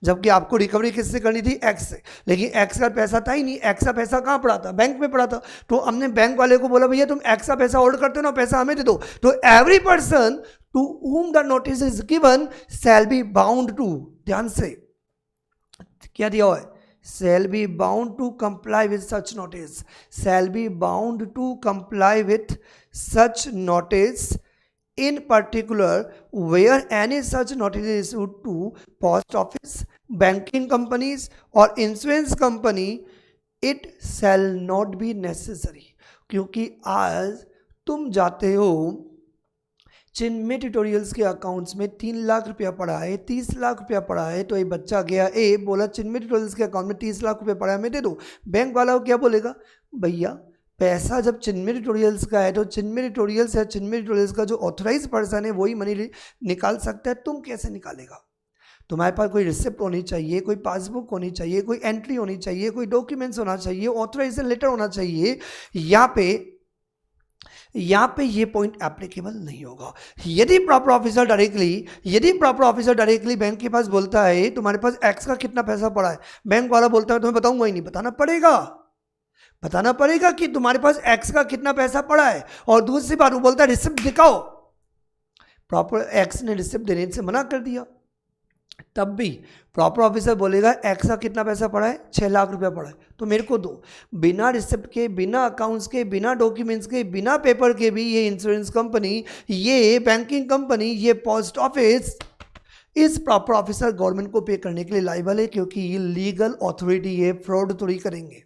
जबकि आपको रिकवरी किससे करनी थी, एक्स से, लेकिन एक्स का पैसा था ही नहीं। एक्स का पैसा कहाँ पड़ा था, बैंक में पड़ा था। तो हमने बैंक वाले को बोला भैया तुम एक्स का पैसा होल्ड करते हो ना, पैसा हमें दे दो। तो every person to whom the notice is given shall be bound to, ध्यान से क्या दिया हुआ है, shall be bound to comply with such notice, shall be bound to comply with such notice in particular where any such notice is issued to post office, banking companies or insurance company, it shall not be necessary। क्योंकि आज तुम जाते हो चिन्मय tutorials के accounts में 3 लाख रुपया पड़ा है, 30 लाख रुपया पड़ा है, तो ये बच्चा गया ए बोला चिन्मय ट्यूटोरियल्स के अकाउंट में 30 लाख रुपया पड़ा है, मैं दे दो। बैंक वाला को क्या बोलेगा, भैया पैसा जब चिन्मय ट्यूटोरियल्स का है तो चिन्मय ट्यूटोरियल्स या चिन्मय ट्यूटोरियल्स का जो ऑथराइज पर्सन है वही मनी निकाल सकता है, तुम कैसे निकालेगा। तुम्हारे पास कोई रिसिप्ट होनी चाहिए, कोई पासबुक होनी चाहिए, कोई एंट्री होनी चाहिए, कोई डॉक्यूमेंट्स होना चाहिए, ऑथराइजेशन लेटर होना चाहिए। यहाँ पे ये पॉइंट एप्लीकेबल नहीं होगा। यदि प्रॉपर ऑफिसर डायरेक्टली बैंक के पास बोलता है तुम्हारे पास एक्स का कितना पैसा पड़ा है, बैंक वाला बोलता है तुम्हें बताऊंगा ही नहीं, बताना पड़ेगा कि तुम्हारे पास एक्स का कितना पैसा पड़ा है। और दूसरी बात वो बोलता है रिसिप्ट दिखाओ, प्रॉपर एक्स ने रिसिप्ट देने से मना कर दिया, तब भी प्रॉपर ऑफिसर बोलेगा एक्स का कितना पैसा पड़ा है, 6 लाख रुपया पड़ा है, तो मेरे को दो। बिना रिसिप्ट के, बिना अकाउंट्स के, बिना डॉक्यूमेंट्स के, बिना पेपर के भी ये इंश्योरेंस कंपनी, ये बैंकिंग कंपनी, ये पोस्ट ऑफिस इस प्रॉपर ऑफिसर गवर्नमेंट को पे करने के लिए लाइबल है, क्योंकि ये लीगल अथॉरिटी है, फ्रॉड थोड़ी करेंगे।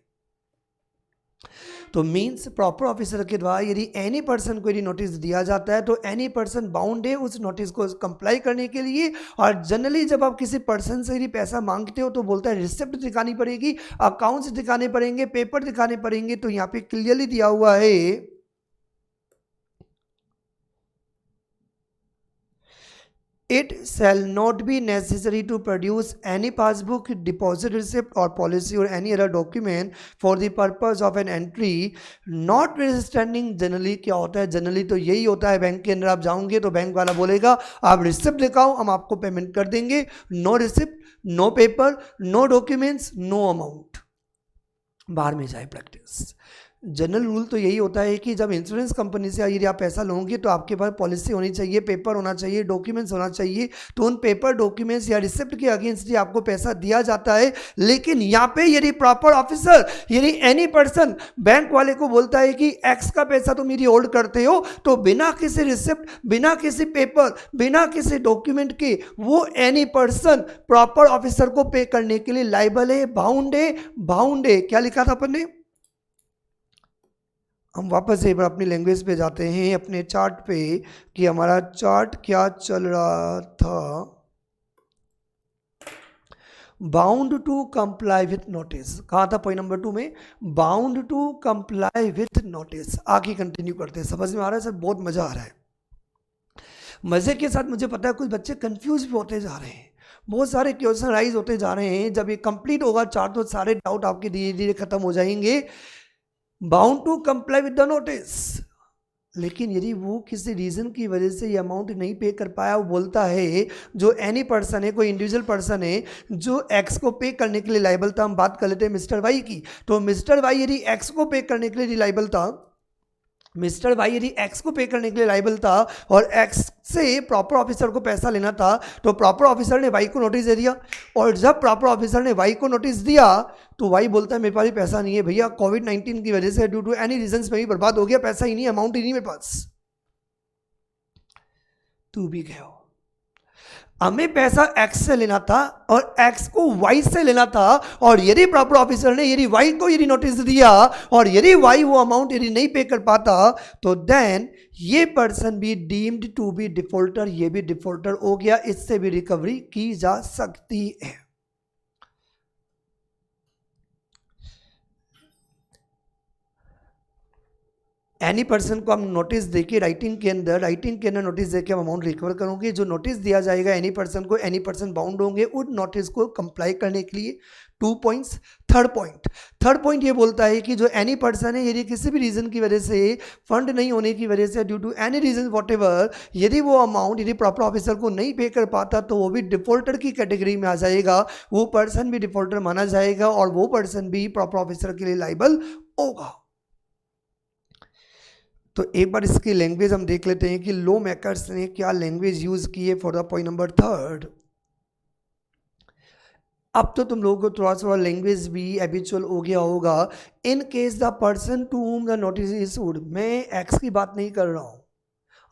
तो मीन्स प्रॉपर ऑफिसर के द्वारा यदि एनी पर्सन को यदि नोटिस दिया जाता है तो एनी पर्सन बाउंड है उस नोटिस को कंप्लाई करने के लिए। और जनरली जब आप किसी पर्सन से यदि पैसा मांगते हो तो बोलता है रिसिप्ट दिखानी पड़ेगी, अकाउंट्स दिखाने पड़ेंगे, पेपर दिखाने पड़ेंगे। तो यहाँ पे क्लियरली दिया हुआ है It shall not be necessary to produce any passbook, deposit receipt or policy or any other document for the purpose of an entry notwithstanding। Generally क्या होता है, जनरली तो यही होता है, बैंक के अंदर आप जाओगे तो बैंक वाला बोलेगा आप रिसिप्ट दिखाओ, हम आपको पेमेंट कर देंगे। No receipt, no paper, no documents, no amount, बाहर में जाए प्रैक्टिस। जनरल रूल तो यही होता है कि जब इंश्योरेंस कंपनी से यदि आप पैसा लोगे तो आपके पास पॉलिसी होनी चाहिए, पेपर होना चाहिए, डॉक्यूमेंट्स होना चाहिए। तो उन पेपर, डॉक्यूमेंट्स या रिसिप्ट के अगेंस्ट ही आपको पैसा दिया जाता है। लेकिन यहाँ पे यदि प्रॉपर ऑफिसर, यदि एनी पर्सन बैंक वाले को बोलता है कि एक्स का पैसा तुम यदि होल्ड करते हो, तो बिना किसी रिसिप्ट, बिना किसी पेपर, बिना किसी डॉक्यूमेंट के वो एनी पर्सन प्रॉपर ऑफिसर को पे करने के लिए लाइबल है, बाउंड है। बाउंड है क्या लिखा था अपन ने? हम वापस एक बार अपनी लैंग्वेज पे जाते हैं, अपने चार्ट पे, कि हमारा चार्ट क्या चल रहा था। Bound to comply with notice कहा था पॉइंट नंबर 2 में, bound to comply with notice. आगे कंटिन्यू करते हैं। समझ में आ रहा है सर? बहुत मजा आ रहा है। मजे के साथ मुझे पता है कुछ बच्चे कंफ्यूज भी होते जा रहे हैं, बहुत सारे क्वेश्चन राइज होते जा रहे हैं। जब ये कंप्लीट होगा चार्ट तो सारे डाउट आपके धीरे धीरे खत्म हो जाएंगे। Bound to comply with the notice, लेकिन यदि वो किसी रीजन की वजह से ये अमाउंट नहीं पे कर पाया, वो बोलता है जो एनी पर्सन है, कोई इंडिविजुअल पर्सन है जो एक्स को पे करने के लिए लाइबल था। हम बात कर लेते हैं मिस्टर वाई की। तो मिस्टर वाई यदि एक्स को पे करने के लिए लाइबल था, मिस्टर वाई यदि एक्स को पे करने के लिए लाइबल था और एक्स से प्रॉपर ऑफिसर को पैसा लेना था, तो प्रॉपर ऑफिसर ने वाई को नोटिस दे दिया। और जब प्रॉपर ऑफिसर ने वाई को नोटिस दिया तो वाई बोलता है मेरे पास पैसा नहीं है भैया, कोविड-19 की वजह से ड्यू टू एनी रीजंस में भी बर्बाद हो गया, पैसा ही नहीं, अमाउंट ही नहीं मेरे पास। तू भी गया, हमें पैसा एक्स से लेना था और एक्स को वाई से लेना था। और यदि प्रॉपर ऑफिसर ने यदि वाई को यदि नोटिस दिया और यदि वाई वो अमाउंट यदि नहीं पे कर पाता, तो देन ये पर्सन भी डीम्ड टू बी डिफॉल्टर, ये भी डिफॉल्टर हो गया। इससे भी रिकवरी की जा सकती है। एनी पर्सन को हम नोटिस देके राइटिंग के अंदर नोटिस देके हम अमाउंट रिकवर करोगे। जो नोटिस दिया जाएगा एनी पर्सन को, एनी पर्सन बाउंड होंगे उन नोटिस को कंप्लाई करने के लिए। 2 पॉइंट्स। थर्ड पॉइंट ये बोलता है कि जो एनी पर्सन है यदि किसी भी रीजन की वजह से, फंड नहीं होने की वजह से, due to any reason whatever, यदि वो अमाउंट यदि प्रॉपर ऑफिसर को नहीं पे कर पाता तो वो भी डिफॉल्टर की कैटेगरी में आ जाएगा। वो पर्सन भी डिफॉल्टर माना जाएगा और वो पर्सन भी प्रॉपर ऑफिसर के लिए लाइबल होगा। तो एक बार इसकी लैंग्वेज हम देख लेते हैं कि लॉ मेकर्स ने क्या लैंग्वेज यूज की है फॉर द पॉइंट नंबर 3। अब तो तुम लोगों को थोड़ा सा लैंग्वेज भी हैबिचुअल हो गया होगा। In case the person to whom the notice issued, मैं एक्स की बात नहीं कर रहा हूँ।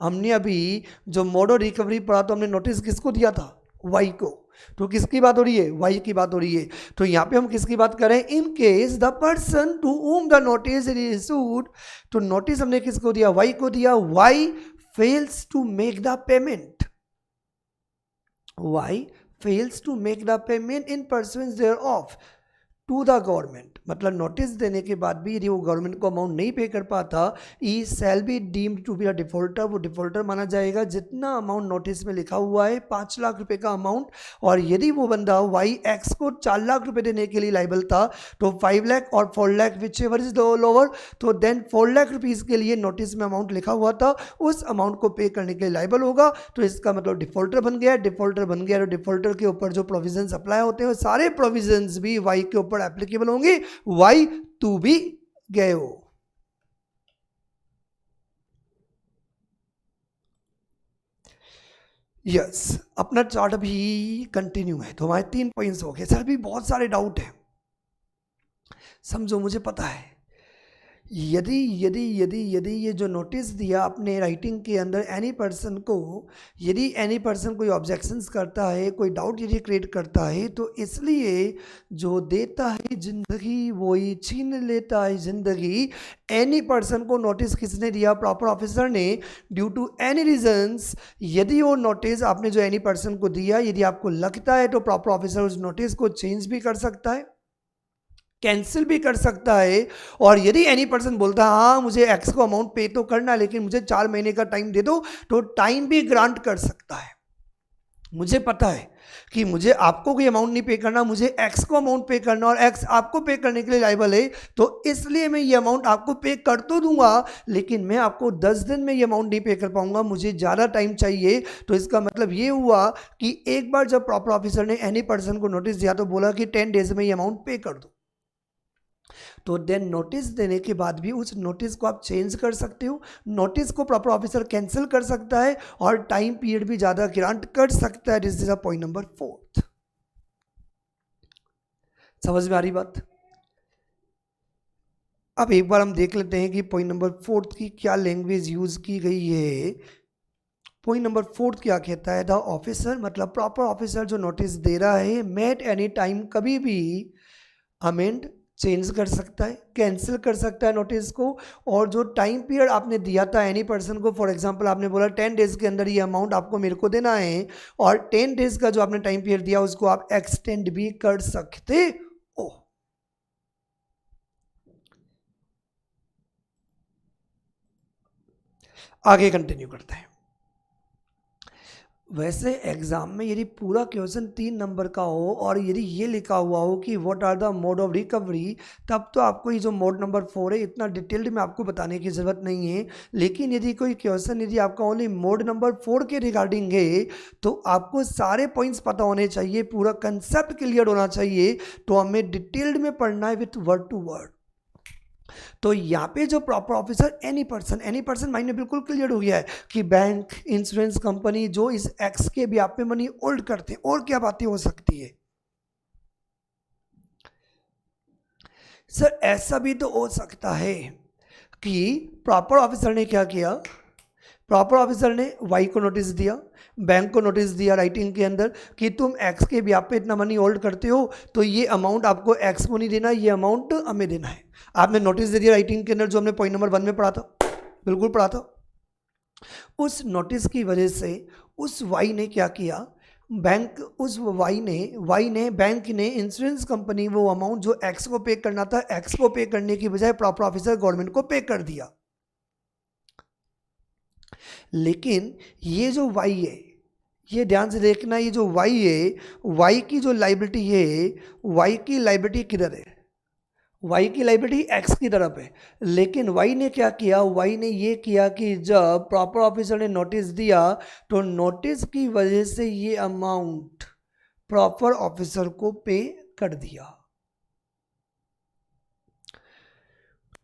हमने अभी जो मोड ऑफ रिकवरी पढ़ा तो हमने नोटिस किसको दिया था? वाई को। तो किसकी बात हो रही है? वाई की बात हो रही है। तो यहाँ पे हम किसकी बात कर रहे हैं? In case the person to whom the notice issued, तो नोटिस हमने किसको दिया? वाई को दिया। Y fails to make the payment, Y fails to make the payment in pursuance thereof to the government। मतलब नोटिस देने के बाद भी यदि वो गवर्नमेंट को अमाउंट नहीं पे कर पाता, he shall be deemed to be a defaulter, वो डिफॉल्टर माना जाएगा। जितना अमाउंट नोटिस में लिखा हुआ है 5 लाख रुपए का अमाउंट, और यदि वो बंदा वाई एक्स को 4 लाख रुपए देने के लिए लाइबल था तो 5 लाख और 4 lakh which ever is lower, तो देन 4 लाख रुपीज़ के लिए नोटिस में अमाउंट लिखा हुआ था, उस अमाउंट को पे करने के लिए लाइबल होगा। तो इसका मतलब डिफॉल्टर बन गया। डिफॉल्टर बन गया तो डिफॉल्टर के ऊपर जो प्रोविजंस अप्लाई होते हैं सारे प्रोविजंस भी वाई के ऊपर एप्लीकेबल होंगे। वाई तू भी गए हो। यस, अपना चार्ट अभी कंटिन्यू है, तो हमारे 3 पॉइंट्स हो गए। सर अभी बहुत सारे डाउट हैं, समझो मुझे पता है। यदि यदि यदि यदि ये जो नोटिस दिया अपने राइटिंग के अंदर एनी पर्सन को, यदि एनी पर्सन कोई ऑब्जेक्शंस करता है, कोई डाउट यदि क्रिएट करता है, तो इसलिए जो देता है जिंदगी वही छीन लेता है जिंदगी। एनी पर्सन को नोटिस किसने दिया? प्रॉपर ऑफिसर ने। ड्यू टू एनी रीजंस, यदि वो नोटिस आपने जो एनी पर्सन को दिया, यदि आपको लगता है तो प्रॉपर ऑफिसर उस नोटिस को चेंज भी कर सकता है, कैंसिल भी कर सकता है। और यदि एनी पर्सन बोलता है हाँ मुझे एक्स को अमाउंट पे तो करना लेकिन मुझे 4 महीने का टाइम दे दो, तो टाइम भी ग्रांट कर सकता है। मुझे पता है कि मुझे आपको कोई अमाउंट नहीं पे करना, मुझे एक्स को अमाउंट पे करना और एक्स आपको पे करने के लिए लायबल है, तो इसलिए मैं ये अमाउंट आपको पे कर तो दूंगा, लेकिन मैं आपको 10 दिन में ये अमाउंट नहीं पे कर पाऊंगा, मुझे ज़्यादा टाइम चाहिए। तो इसका मतलब ये हुआ कि एक बार जब प्रॉपर ऑफिसर ने एनी पर्सन को नोटिस दिया तो बोला कि 10 डेज में ये अमाउंट पे कर दो, तो देन नोटिस देने के बाद भी उस नोटिस को आप चेंज कर सकते हो, नोटिस को प्रॉपर ऑफिसर कैंसिल कर सकता है और टाइम पीरियड भी ज़्यादा ग्रांट कर सकता है। This is a point number 4। समझ में आ रही बात? अब एक बार हम देख लेते हैं कि पॉइंट नंबर 4 की क्या लैंग्वेज यूज की गई है। पॉइंट नंबर 4 क्या कहता है? द ऑफिसर, मतलब प्रॉपर ऑफिसर जो नोटिस दे रहा है, मे एट एनी टाइम, कभी भी अमेंड, चेंज कर सकता है, कैंसिल कर सकता है नोटिस को। और जो टाइम पीरियड आपने दिया था एनी पर्सन को, फॉर एग्जांपल आपने बोला 10 डेज के अंदर ये अमाउंट आपको मेरे को देना है, और 10 डेज का जो आपने टाइम पीरियड दिया उसको आप एक्सटेंड भी कर सकते हो। आगे कंटिन्यू करते हैं। वैसे एग्जाम में यदि पूरा क्वेश्चन 3 नंबर का हो और यदि ये लिखा हुआ हो कि what are the mode of recovery, तब तो आपको ये जो मोड नंबर 4 है इतना डिटेल्ड में आपको बताने की ज़रूरत नहीं है। लेकिन यदि कोई क्वेश्चन यदि आपका ओनली मोड नंबर 4 के रिगार्डिंग है, तो आपको सारे पॉइंट्स पता होने चाहिए, पूरा कंसेप्ट क्लियर होना चाहिए, तो हमें डिटेल्ड में पढ़ना है विथ वर्ड टू वर्ड। तो यहाँ पे जो proper officer any person mind में बिल्कुल क्लियर हो गया है कि बैंक, इंश्योरेंस कंपनी जो इस एक्स के भी आप पे मनी होल्ड करते हैं, और क्या बातें हो सकती है? सर ऐसा भी तो हो सकता है कि प्रॉपर ऑफिसर ने क्या किया, प्रॉपर ऑफिसर ने वाई को नोटिस दिया, बैंक को नोटिस दिया राइटिंग के अंदर कि तुम एक्स के भी आप पे इतना मनी होल्ड करते हो, तो ये अमाउंट आपको एक्स को नहीं देना, ये अमाउंट हमें देना है। आपने नोटिस दे दिया राइटिंग के अंदर, जो हमने पॉइंट नंबर 1 में पढ़ा था, बिल्कुल पढ़ा था। उस नोटिस की वजह से उस वाई ने क्या किया, बैंक, उस वाई ने बैंक ने इंश्योरेंस कंपनी वो अमाउंट जो एक्स को पे करना था, एक्स को पे करने की बजाय प्रॉपर ऑफिसर गवर्नमेंट को पे कर दिया। लेकिन ये जो वाई है, ये ध्यान से देखना, ये जो वाई है, वाई की जो लाइबिलिटी है, वाई की लाइबिलिटी किधर है? वाई की लाइबिलिटी एक्स की तरफ है। लेकिन वाई ने क्या किया, वाई ने ये किया कि जब प्रॉपर ऑफिसर ने नोटिस दिया, तो नोटिस की वजह से ये अमाउंट प्रॉपर ऑफिसर को पे कर दिया।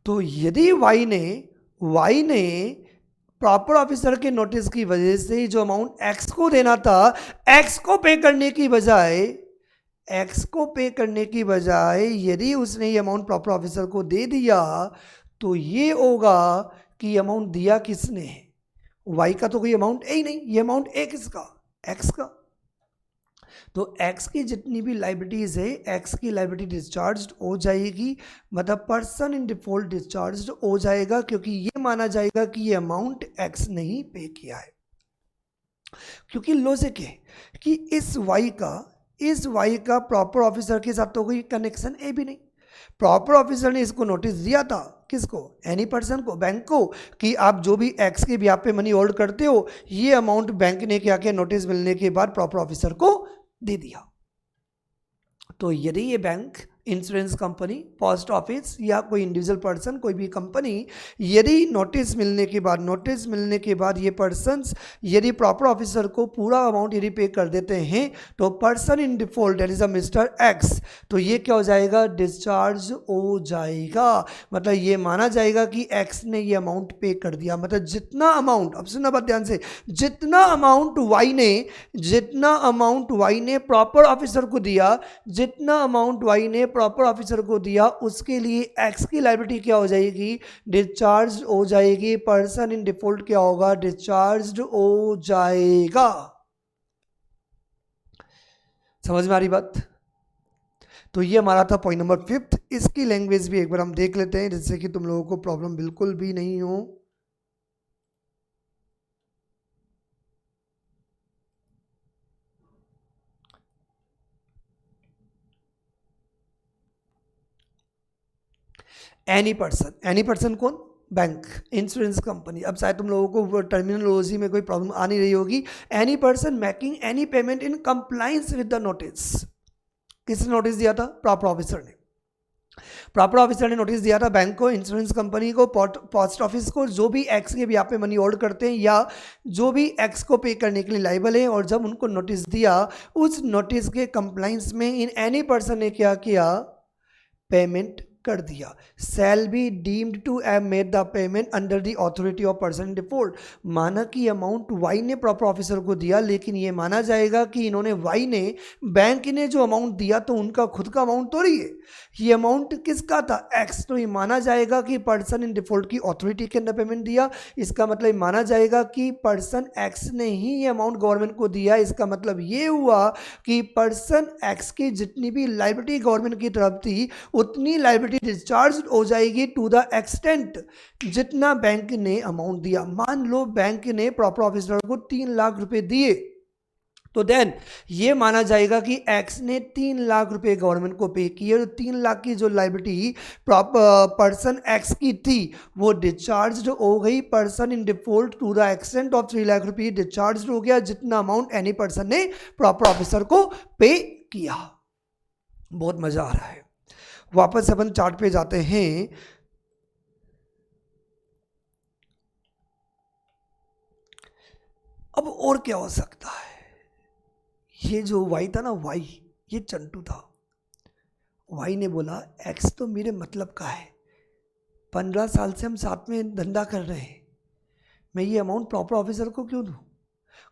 तो यदि वाई ने प्रॉपर ऑफिसर के नोटिस की वजह से जो अमाउंट एक्स को देना था, एक्स को पे करने की बजाय, एक्स को पे करने की बजाय यदि उसने ये अमाउंट प्रॉपर ऑफिसर को दे दिया, तो ये होगा कि अमाउंट दिया किसने है? वाई का तो कोई अमाउंट है ही नहीं, ये अमाउंट है किसका? एक्स का। तो एक्स की जितनी भी लाइबिलिटीज है, एक्स की लाइबिलिटी डिस्चार्ज हो जाएगी, मतलब पर्सन इन डिफॉल्ट डिस्चार्ज हो जाएगा, क्योंकि ये माना जाएगा कि ये अमाउंट एक्स ने ही पे किया है। क्योंकि लॉजिक है कि इस वाई का प्रॉपर ऑफिसर के साथ तो कोई कनेक्शन है भी नहीं। प्रॉपर ऑफिसर ने इसको नोटिस दिया था, किसको? एनी पर्सन को, बैंक को, कि आप जो भी एक्स के भी आप पे मनी होल्ड करते हो, ये अमाउंट बैंक ने क्या किया, नोटिस मिलने के बाद प्रॉपर ऑफिसर को दे दिया। तो यदि ये bank insurance company, post office या कोई इंडिविजुअल पर्सन, कोई भी कंपनी, यदि नोटिस मिलने के बाद ये पर्सन्स यदि प्रॉपर ऑफिसर को पूरा अमाउंट यदि पे कर देते हैं तो person in default that is a mister X, तो ये क्या हो जाएगा, डिस्चार्ज हो जाएगा। मतलब ये माना जाएगा कि एक्स ने ये अमाउंट पे कर दिया। मतलब जितना अमाउंट, अब सुनना बात ध्यान से, जितना अमाउंट वाई ने प्रॉपर ऑफिसर को दिया, जितना अमाउंट वाई ने प्रॉपर ऑफिसर को दिया, उसके लिए एक्स की लायबिलिटी क्या हो जाएगी, डिस्चार्ज हो जाएगी। पर्सन इन डिफॉल्ट क्या होगा, डिस्चार्ज हो जाएगा। समझ में आ रही बात? तो ये हमारा था पॉइंट नंबर 5। इसकी लैंग्वेज भी एक बार हम देख लेते हैं जिससे कि तुम लोगों को प्रॉब्लम बिल्कुल भी नहीं हो। एनी पर्सन कौन, बैंक, इंश्योरेंस कंपनी। अब शायद तुम लोगों को टर्मिनोलॉजी में कोई प्रॉब्लम आ नहीं रही होगी। Any person making any payment in compliance with the notice. किसने नोटिस दिया था, प्रॉपर ऑफिसर ने। प्रॉपर ऑफिसर ने नोटिस दिया था बैंक को, इंश्योरेंस कंपनी को, पोस्ट ऑफिस को, जो भी एक्स के भी यहाँ पे मनी होल्ड करते हैं या जो भी एक्स को पे करने के लिए लाइबल है। और जब उनको नोटिस दिया, उस नोटिस के कंप्लायंस में इन एनी पर्सन ने क्या किया, पेमेंट कर दिया। Shall be deemed to have made the payment under the authority of person default. माना कि अमाउंट वाई ने प्रॉपर ऑफिसर को दिया, लेकिन ये माना जाएगा कि इन्होंने वाई ने, बैंक ने जो अमाउंट दिया तो उनका खुद का अमाउंट तो नहीं है, ये अमाउंट किसका था, एक्स। तो ये माना जाएगा कि पर्सन इन डिफॉल्ट की अथॉरिटी के अंदर पेमेंट दिया। इसका मतलब माना जाएगा कि पर्सन एक्स ने ही ये अमाउंट गवर्नमेंट को दिया। इसका मतलब ये हुआ कि पर्सन एक्स की जितनी भी लायबिलिटी गवर्नमेंट की तरफ थी, उतनी लायबिलिटी डिस्चार्ज हो जाएगी टू द एक्सटेंट जितना बैंक ने अमाउंट दिया। मान लो बैंक ने प्रॉपर ऑफिसर को 3 लाख रुपए दिए, तो देन ये माना जाएगा कि एक्स ने 3 लाख रुपए गवर्नमेंट को पे किए। 3 लाख की जो लायबिलिटी पर्सन एक्स की थी वो डिस्चार्ज हो गई। Person in default to the extent of 3 lakh रुपए डिस्चार्ज हो गया, जितना अमाउंट एनी पर्सन ने प्रॉपर ऑफिसर को पे किया। बहुत मजा आ रहा है। वापस अपन चार्ट पे जाते हैं। अब और क्या हो सकता है, ये जो वाई था ना, वाई ये चंटू था। वाई ने बोला एक्स तो मेरे मतलब का है, 15 साल से हम साथ में धंधा कर रहे हैं, मैं ये अमाउंट प्रॉपर ऑफिसर को क्यों दूं,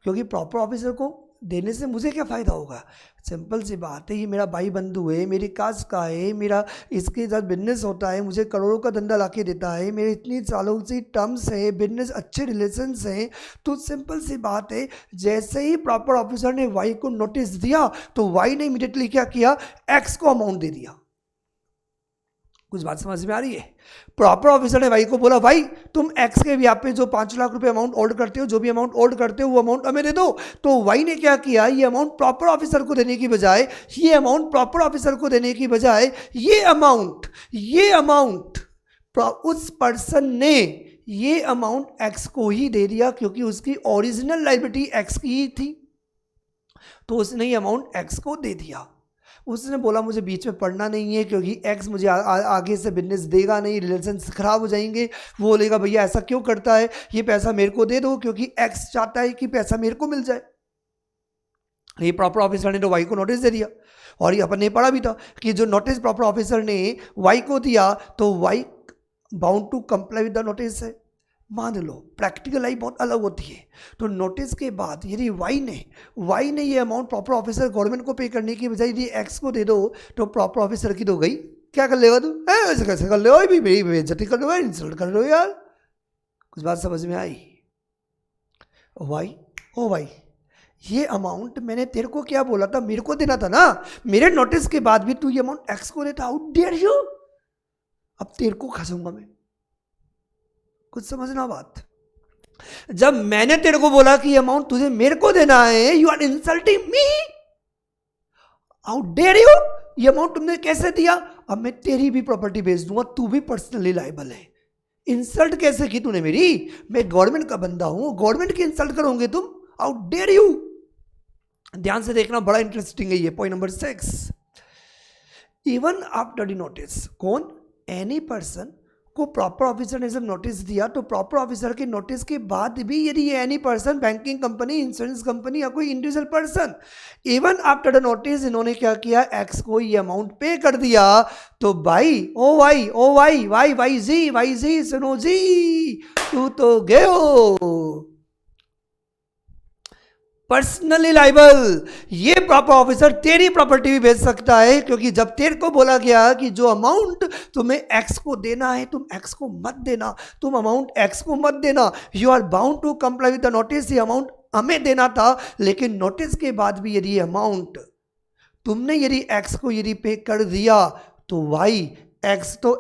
क्योंकि प्रॉपर ऑफिसर को देने से मुझे क्या फ़ायदा होगा। सिंपल सी बात है, ये मेरा भाई बंधु है, मेरी कास्ट का है, मेरा इसके साथ बिजनेस होता है, मुझे करोड़ों का धंधा ला के देता है, मेरे इतनी सालों से टर्म्स है, बिजनेस अच्छे रिलेशंस हैं। तो सिंपल सी बात है, जैसे ही प्रॉपर ऑफिसर ने वाई को नोटिस दिया तो वाई ने इमीडिएटली क्या किया, एक्स को अमाउंट दे दिया। कुछ बात समझ में आ रही है? प्रॉपर ऑफिसर ने वाई को बोला, भाई तुम एक्स के यहाँ पे जो 5 लाख रुपए अमाउंट होल्ड करते हो, जो भी अमाउंट होल्ड करते हो वो अमाउंट हमें दे दो। तो वाई ने क्या किया, ये अमाउंट प्रॉपर ऑफिसर को देने की बजाय, ये अमाउंट उस पर्सन ने ये अमाउंट एक्स को ही दे दिया, क्योंकि उसकी ओरिजिनल लायबिलिटी एक्स की ही थी। तो उसने ये अमाउंट एक्स को दे दिया। उसने बोला मुझे बीच में पढ़ना नहीं है, क्योंकि एक्स मुझे आगे से बिजनेस देगा नहीं, रिलेशन खराब हो जाएंगे। वो बोलेगा भैया ऐसा क्यों करता है, ये पैसा मेरे को दे दो, क्योंकि एक्स चाहता है कि पैसा मेरे को मिल जाए। ये प्रॉपर ऑफिसर ने तो वाई को नोटिस दे दिया, और ये अपन ने पढ़ा भी था कि जो नोटिस प्रॉपर ऑफिसर ने वाई को दिया तो Y bound to comply with the notice है। मान लो प्रैक्टिकल लाइफ बहुत अलग होती है। तो नोटिस के बाद यदि वाई ने ये अमाउंट प्रॉपर ऑफिसर गवर्नमेंट को पे करने की बजाय यदि एक्स को दे दो, तो प्रॉपर ऑफिसर की तो गई। क्या कर लेगा तू, ऐसे कैसे कर ले, भी मेरी बेइज्जती कर रहे हो, इंसल्ट कर रहे हो यार। कुछ बात समझ में आई? वाई, ओ वाई, ये अमाउंट मैंने तेरे को क्या बोला था, मेरे को देना था ना। मेरे नोटिस के बाद भी तू ये अमाउंट एक्स को देता, हाउ डेयर यू। अब तेरे को खसूंगा मैं। कुछ समझना बात। जब मैंने तेरे को बोला कि अमाउंट तुझे मेरे को देना है, you are insulting me, how dare you. ये अमाउंट तुमने कैसे दिया, अब मैं तेरी भी प्रॉपर्टी बेच दूंगा, तू भी पर्सनली लायबल है। इंसल्ट कैसे की तूने मेरी, मैं गवर्नमेंट का बंदा हूं, गवर्नमेंट की इंसल्ट करोगे तुम, हाउ डेयर यू। ध्यान से देखना, बड़ा इंटरेस्टिंग है ये point number 6। Even after the notice, कौन, एनी पर्सन को प्रॉपर ऑफिसर ने जब नोटिस दिया तो प्रॉपर ऑफिसर के नोटिस के बाद भी यदि ये any person, banking company, insurance company या कोई individual person, even after the notice इन्होंने क्या किया, एक्स को ये अमाउंट पे कर दिया, तो भाई ओ वाई ओ वाई वाई वाई जी सुनो जी, तू तो गयो पर्सनली लाइबल। ये प्रॉपर ऑफिसर तेरी प्रॉपर्टी भी बेच सकता है, क्योंकि जब तेरे को बोला गया कि जो अमाउंट तुम्हें एक्स को देना है तुम एक्स को मत देना, तुम अमाउंट एक्स को मत देना, you are bound to comply with the notice, ये अमाउंट हमें देना था, लेकिन नोटिस के बाद भी यदि अमाउंट तुमने यदि एक्स को यदि पे कर दिया तो वाई, एक्स तो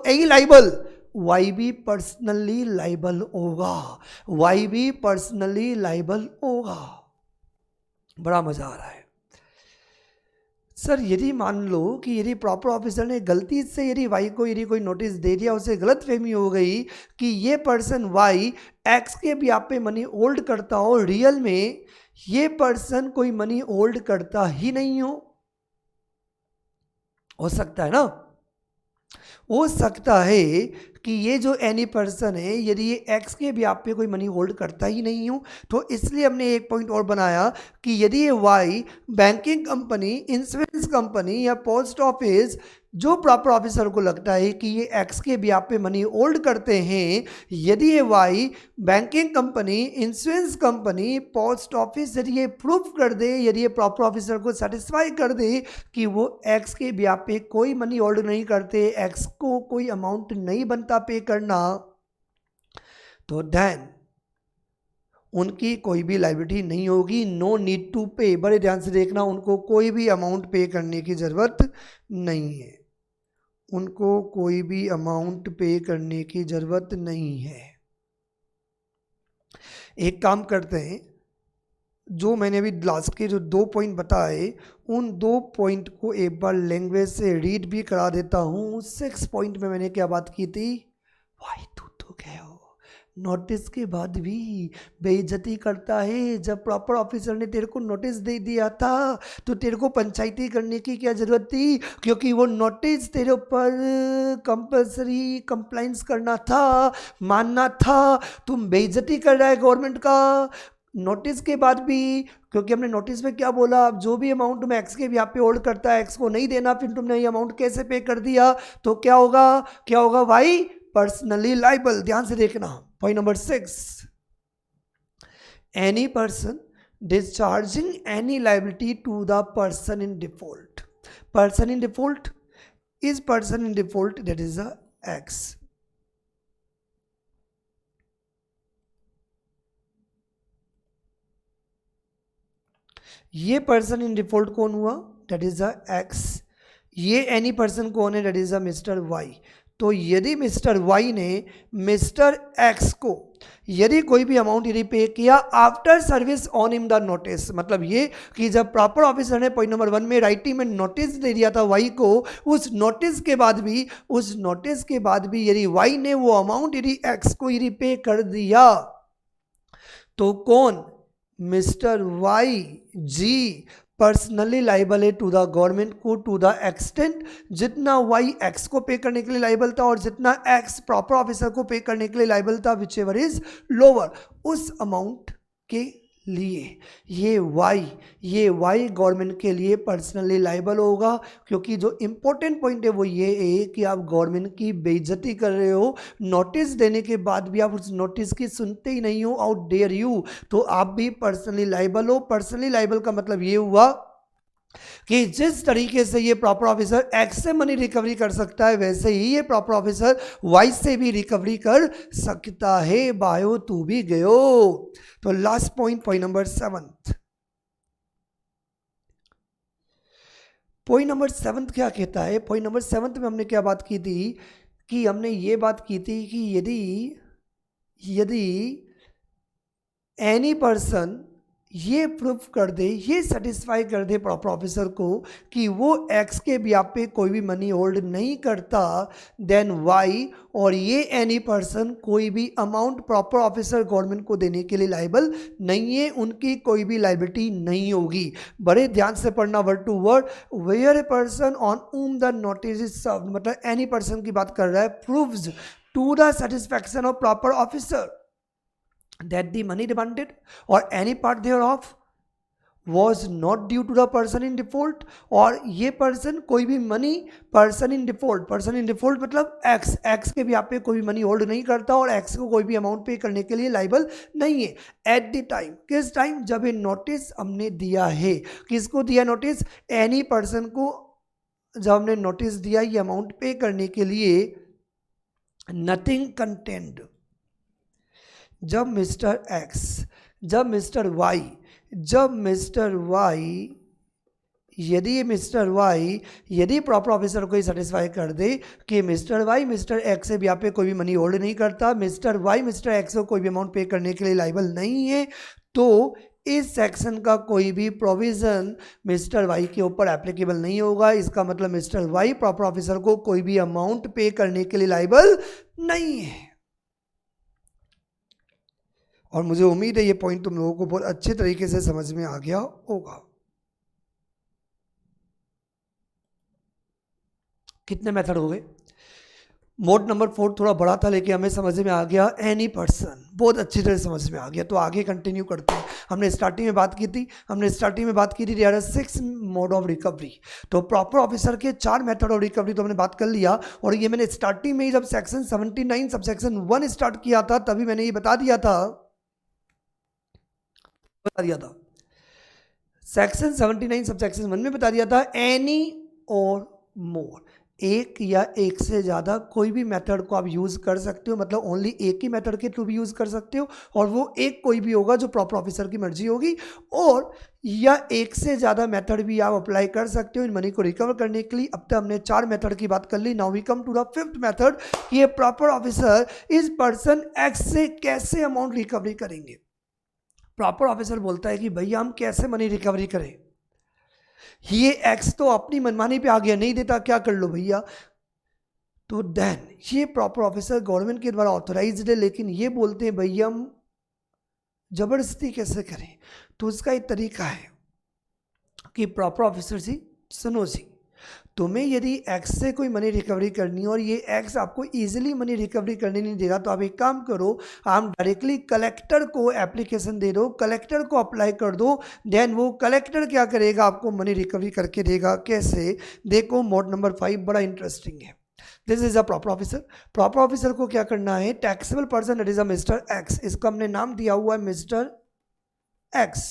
ए लाइबल, वाई भी पर्सनली लाइबल होगा, वाई भी पर्सनली लाइबल होगा। बड़ा मजा आ रहा है सर। यदि मान लो कि यदि प्रॉपर ऑफिसर ने गलती से यदि वाई को यदि कोई नोटिस दे दिया, उसे गलत फहमी हो गई कि ये पर्सन वाई एक्स के भी आप पे मनी होल्ड करता हो, रियल में ये पर्सन कोई मनी होल्ड करता ही नहीं हो सकता है ना, हो सकता है कि ये जो एनी पर्सन है यदि ये एक्स के भी आप पे कोई मनी होल्ड करता ही नहीं हो, तो इसलिए हमने एक पॉइंट और बनाया कि यदि ये Y banking company, insurance company या पोस्ट ऑफिस, जो प्रॉपर ऑफिसर को लगता है कि ये एक्स के भी आप पे मनी होल्ड करते हैं, यदि ये Y banking company, insurance company, post office यदि ये प्रूफ कर दे, यदि ये प्रॉपर ऑफिसर को सेटिस्फाई कर दे कि वो एक्स के भी आप पे कोई मनी होल्ड नहीं करते, एक्स को कोई अमाउंट नहीं बनता पे करना, तो देन उनकी कोई भी लायबिलिटी नहीं होगी, नो नीड टू पे। बड़े ध्यान से देखना, उनको कोई भी अमाउंट पे करने की ज़रूरत नहीं है, उनको कोई भी अमाउंट पे करने की ज़रूरत नहीं है। एक काम करते हैं, जो मैंने अभी लास्ट के जो 2 पॉइंट बताए, उन 2 पॉइंट को एक बार लैंग्वेज से रीड भी करा देता हूँ। 6 पॉइंट में मैंने क्या बात की थी, भाई तू तो गए हो, नोटिस के बाद भी बेइज्जती करता है। जब प्रॉपर ऑफिसर ने तेरे को नोटिस दे दिया था तो तेरे को पंचायती करने की क्या ज़रूरत थी, क्योंकि वो नोटिस तेरे ऊपर कंपल्सरी कंप्लाइंस करना था, मानना था। तुम बेइज्जती कर रहा है गवर्नमेंट का नोटिस के बाद भी, क्योंकि हमने नोटिस में क्या बोला, अब जो भी अमाउंट तुम्हें एक्स के भी आप पे होल्ड करता है, एक्स को नहीं देना, फिर तुमने ये अमाउंट कैसे पे कर दिया, तो क्या होगा भाई, पर्सनली लाइबल। ध्यान से देखना, point number 6, any person discharging any liability to the person in default. Person in default is person in default, that is the X. ये पर्सन इन डिफॉल्ट कौन हुआ, दैट इज द एक्स। ये any person कौन है, that is the mister Y. तो यदि mister Y ने mister X को यदि कोई भी अमाउंट यदि पे किया after service on in the notice, मतलब ये कि जब प्रॉपर ऑफिसर ने पॉइंट नंबर 1 में राइटिंग में नोटिस दे दिया था वाई को, उस नोटिस के बाद भी यदि वाई ने वो अमाउंट यदि एक्स को यदि पे कर दिया, तो कौन, मिस्टर वाई जी पर्सनली लाइबल है टू द गवर्नमेंट को, टू द एक्सटेंट जितना वाई एक्स को पे करने के लिए लाइबल था और जितना एक्स प्रॉपर ऑफिसर को पे करने के लिए लाइबल था, विच एवर इज लोअर, उस अमाउंट के लिए ये वाई गवर्नमेंट के लिए पर्सनली लाइबल होगा। क्योंकि जो इंपॉर्टेंट पॉइंट है वो ये है कि आप गवर्नमेंट की बेइज्जती कर रहे हो, नोटिस देने के बाद भी आप उस नोटिस की सुनते ही नहीं हो, आउट डेयर यू, तो आप भी पर्सनली लाइबल हो। पर्सनली लाइबल का मतलब ये हुआ कि जिस तरीके से ये प्रॉपर ऑफिसर एक्स से मनी रिकवरी कर सकता है, वैसे ही ये प्रॉपर ऑफिसर वाई से भी रिकवरी कर सकता है। बायो तू भी गयो। तो last point number 7, point number 7 क्या कहता है, पॉइंट नंबर 7 में हमने क्या बात की थी, कि हमने ये बात की थी कि यदि एनी पर्सन ये प्रूफ कर दे, ये सेटिस्फाई कर दे प्रॉपर ऑफिसर को कि वो एक्स के ब्याह पे कोई भी मनी होल्ड नहीं करता, देन वाई और ये एनी पर्सन कोई भी अमाउंट प्रॉपर ऑफिसर गवर्नमेंट को देने के लिए लाइबल नहीं है, उनकी कोई भी लाइबिलिटी नहीं होगी। बड़े ध्यान से पढ़ना word to word, where a person on whom the notice is served, मतलब एनी पर्सन की बात कर रहा है, proves to the satisfaction of proper officer that the money demanded or any part thereof was not due to the person in default, और ये person कोई भी मनी पर्सन इन डिफॉल्ट मतलब एक्स के भी आप पे कोई भी मनी होल्ड नहीं करता और एक्स को कोई भी अमाउंट पे करने के लिए लाइबल नहीं है एट द टाइम। किस टाइम? जब ये नोटिस हमने दिया है। किसको दिया नोटिस? एनी पर्सन को जब हमने नोटिस दिया ये अमाउंट पे करने के लिए, नथिंग कंटेंट। जब मिस्टर एक्स, जब मिस्टर वाई, यदि प्रॉपर ऑफिसर को सेटिस्फाई कर दे कि मिस्टर वाई मिस्टर एक्स से भी आप पे कोई भी मनी होल्ड नहीं करता, मिस्टर वाई मिस्टर एक्स को कोई भी अमाउंट पे करने के लिए लाइबल नहीं है, तो इस सेक्शन का कोई भी प्रोविजन मिस्टर वाई के ऊपर एप्लीकेबल नहीं होगा। इसका मतलब मिस्टर वाई प्रॉपर ऑफिसर को कोई भी अमाउंट पे करने के लिए लाइबल नहीं है। और मुझे उम्मीद है ये पॉइंट तुम लोगों को बहुत अच्छे तरीके से समझ में आ गया होगा। कितने मेथड हो गए? मोड नंबर 4 थोड़ा बड़ा था लेकिन हमें समझ में आ गया, एनी पर्सन बहुत अच्छी तरह समझ में आ गया। तो आगे कंटिन्यू करते हैं। हमने स्टार्टिंग में बात की थी there are 6 mode of recovery. तो प्रॉपर ऑफिसर के 4 मेथड ऑफ रिकवरी तो हमने बात कर लिया। और ये मैंने स्टार्टिंग में ही जब सेक्शन 79 सब सेक्शन 1 स्टार्ट किया था तभी मैंने ये बता दिया था सेक्शन 79 सब सेक्शन 1 में बता दिया था, एनी और मोर, एक या एक से ज़्यादा कोई भी मेथड को आप यूज़ कर सकते हो, मतलब ओनली एक ही मेथड के थ्रू भी यूज़ कर सकते हो और वो एक कोई भी होगा जो प्रॉपर ऑफिसर की मर्जी होगी, और या एक से ज़्यादा मेथड भी आप अप्लाई कर सकते हो इन मनी को रिकवर करने के लिए। अब तक हमने 4 मेथड की बात कर ली। Now we come to the 5th method, ये प्रॉपर ऑफिसर इस पर्सन एक्स से कैसे अमाउंट रिकवरी करेंगे। प्रॉपर ऑफिसर बोलता है कि भैया हम कैसे मनी रिकवरी करें, ये एक्स तो अपनी मनमानी पे आ गया, नहीं देता, क्या कर लो भैया। तो देन ये प्रॉपर ऑफिसर गवर्नमेंट के द्वारा ऑथोराइज्ड है, लेकिन ये बोलते हैं भैया हम जबरदस्ती कैसे करें। तो उसका एक तरीका है कि प्रॉपर ऑफिसर जी सुनो जी, तुम्हें यदि एक्स से कोई मनी रिकवरी करनी है और ये एक्स आपको इजीली मनी रिकवरी करने नहीं देगा, तो आप एक काम करो, आप डायरेक्टली कलेक्टर को एप्लीकेशन दे दो, कलेक्टर को अप्लाई कर दो, देन वो कलेक्टर क्या करेगा, आपको मनी रिकवरी करके देगा। कैसे? देखो मोड नंबर 5 बड़ा इंटरेस्टिंग है। This is a proper officer. Proper officer को क्या करना है, taxable person that is a mister x, इसका हमने नाम दिया हुआ है मिस्टर एक्स।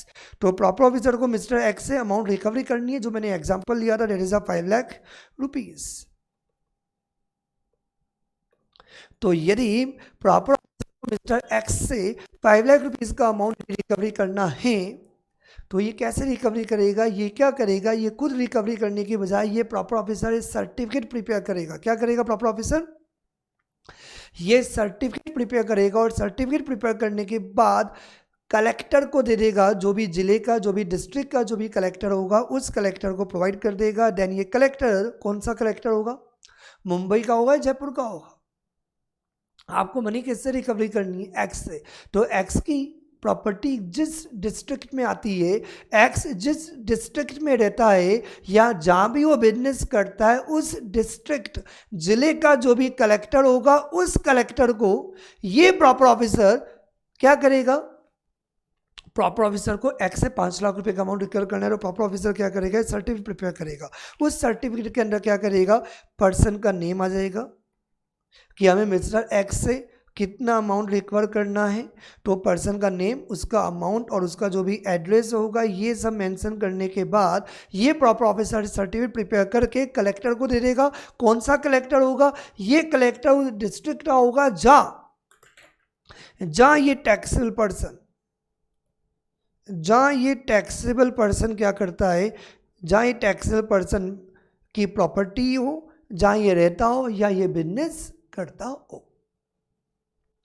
तो प्रॉपर ऑफिसर को मिस्टर एक्स से अमाउंट रिकवरी करनी है, जो मैंने एग्जांपल लिया था, that is a 5 lakh rupees. तो यदि प्रॉपर मिस्टर एक्स से 5 लाख रुपीज का अमाउंट रिकवरी करना है, तो ये कैसे रिकवरी करेगा, ये क्या करेगा, ये खुद रिकवरी करने की बजाय ये प्रॉपर ऑफिसर सर्टिफिकेट प्रिपेयर करेगा। क्या करेगा प्रॉपर ऑफिसर? ये सर्टिफिकेट प्रिपेयर करेगा, और सर्टिफिकेट प्रिपेयर करने के बाद कलेक्टर को दे देगा, जो भी जिले का, जो भी डिस्ट्रिक्ट का जो भी कलेक्टर होगा उस कलेक्टर को प्रोवाइड कर देगा। देन ये कलेक्टर कौन सा कलेक्टर होगा, मुंबई का होगा, जयपुर का होगा। आपको मनी किससे रिकवरी करनी है, एक्स से। तो एक्स की प्रॉपर्टी जिस डिस्ट्रिक्ट में आती है, एक्स जिस डिस्ट्रिक्ट में रहता है या जहाँ भी वो बिजनेस करता है, उस डिस्ट्रिक्ट जिले का जो भी कलेक्टर होगा उस कलेक्टर को ये प्रॉपर ऑफिसर क्या करेगा, प्रॉपर ऑफिसर को एक्स से 5 लाख रुपए का अमाउंट रिकवर करना है, तो प्रॉपर ऑफिसर क्या करेगा, सर्टिफिकेट प्रिपेयर करेगा। उस सर्टिफिकेट के अंदर क्या करेगा, पर्सन का नेम आ जाएगा कि हमें मिस्टर एक्स से कितना अमाउंट रिकवर करना है, तो पर्सन का नेम, उसका अमाउंट और उसका जो भी एड्रेस होगा ये सब मेंशन करने के बाद ये प्रॉपर ऑफिसर सर्टिफिकेट प्रिपेयर करके कलेक्टर को दे देगा। कौन सा कलेक्टर होगा, ये कलेक्टर उस डिस्ट्रिक्ट का होगा जहाँ ये टैक्सेबल पर्सन, जहाँ ये टैक्सेबल पर्सन क्या करता है, जहाँ ये टैक्सेबल पर्सन की प्रॉपर्टी हो, जहाँ ये रहता हो या ये बिजनेस करता हो।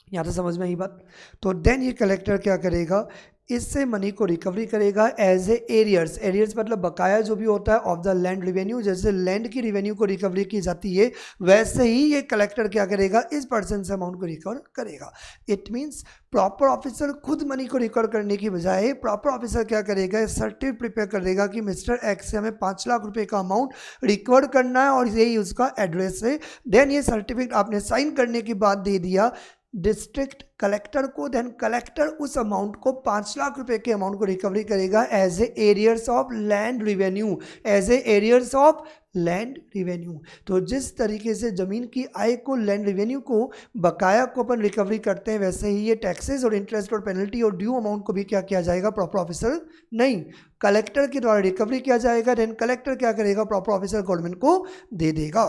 यहाँ तो समझ में आई बात। तो देन ये कलेक्टर क्या करेगा, इससे मनी को रिकवरी करेगा एज ए एरियर्स। एरियर्स मतलब बकाया जो भी होता है ऑफ द लैंड रिवेन्यू। जैसे लैंड की रिवेन्यू को रिकवरी की जाती है वैसे ही ये कलेक्टर क्या करेगा, इस पर्सन से अमाउंट को रिकवर करेगा। इट मीन्स प्रॉपर ऑफिसर खुद मनी को रिकवर करने की बजाय प्रॉपर ऑफिसर क्या करेगा, सर्टिफिकेट प्रिपेयर कर देगा कि मिस्टर एक्स से हमें 5 लाख रुपए का अमाउंट रिकवर करना है और यही उसका एड्रेस है। देन ये सर्टिफिकेट आपने साइन करने के बाद दे दिया डिस्ट्रिक्ट कलेक्टर को। देन कलेक्टर उस अमाउंट को 5 लाख रुपए के अमाउंट को रिकवरी करेगा as a arrears of land revenue, as a arrears of land revenue. तो जिस तरीके से जमीन की आय को, लैंड रिवेन्यू को, बकाया को अपन रिकवरी करते हैं वैसे ही ये टैक्सेस और इंटरेस्ट और पेनल्टी और ड्यू अमाउंट को भी क्या किया जाएगा, प्रॉपर ऑफिसर नहीं कलेक्टर के द्वारा रिकवरी किया जाएगा। देन कलेक्टर क्या करेगा, प्रॉपर ऑफिसर गवर्नमेंट को दे देगा।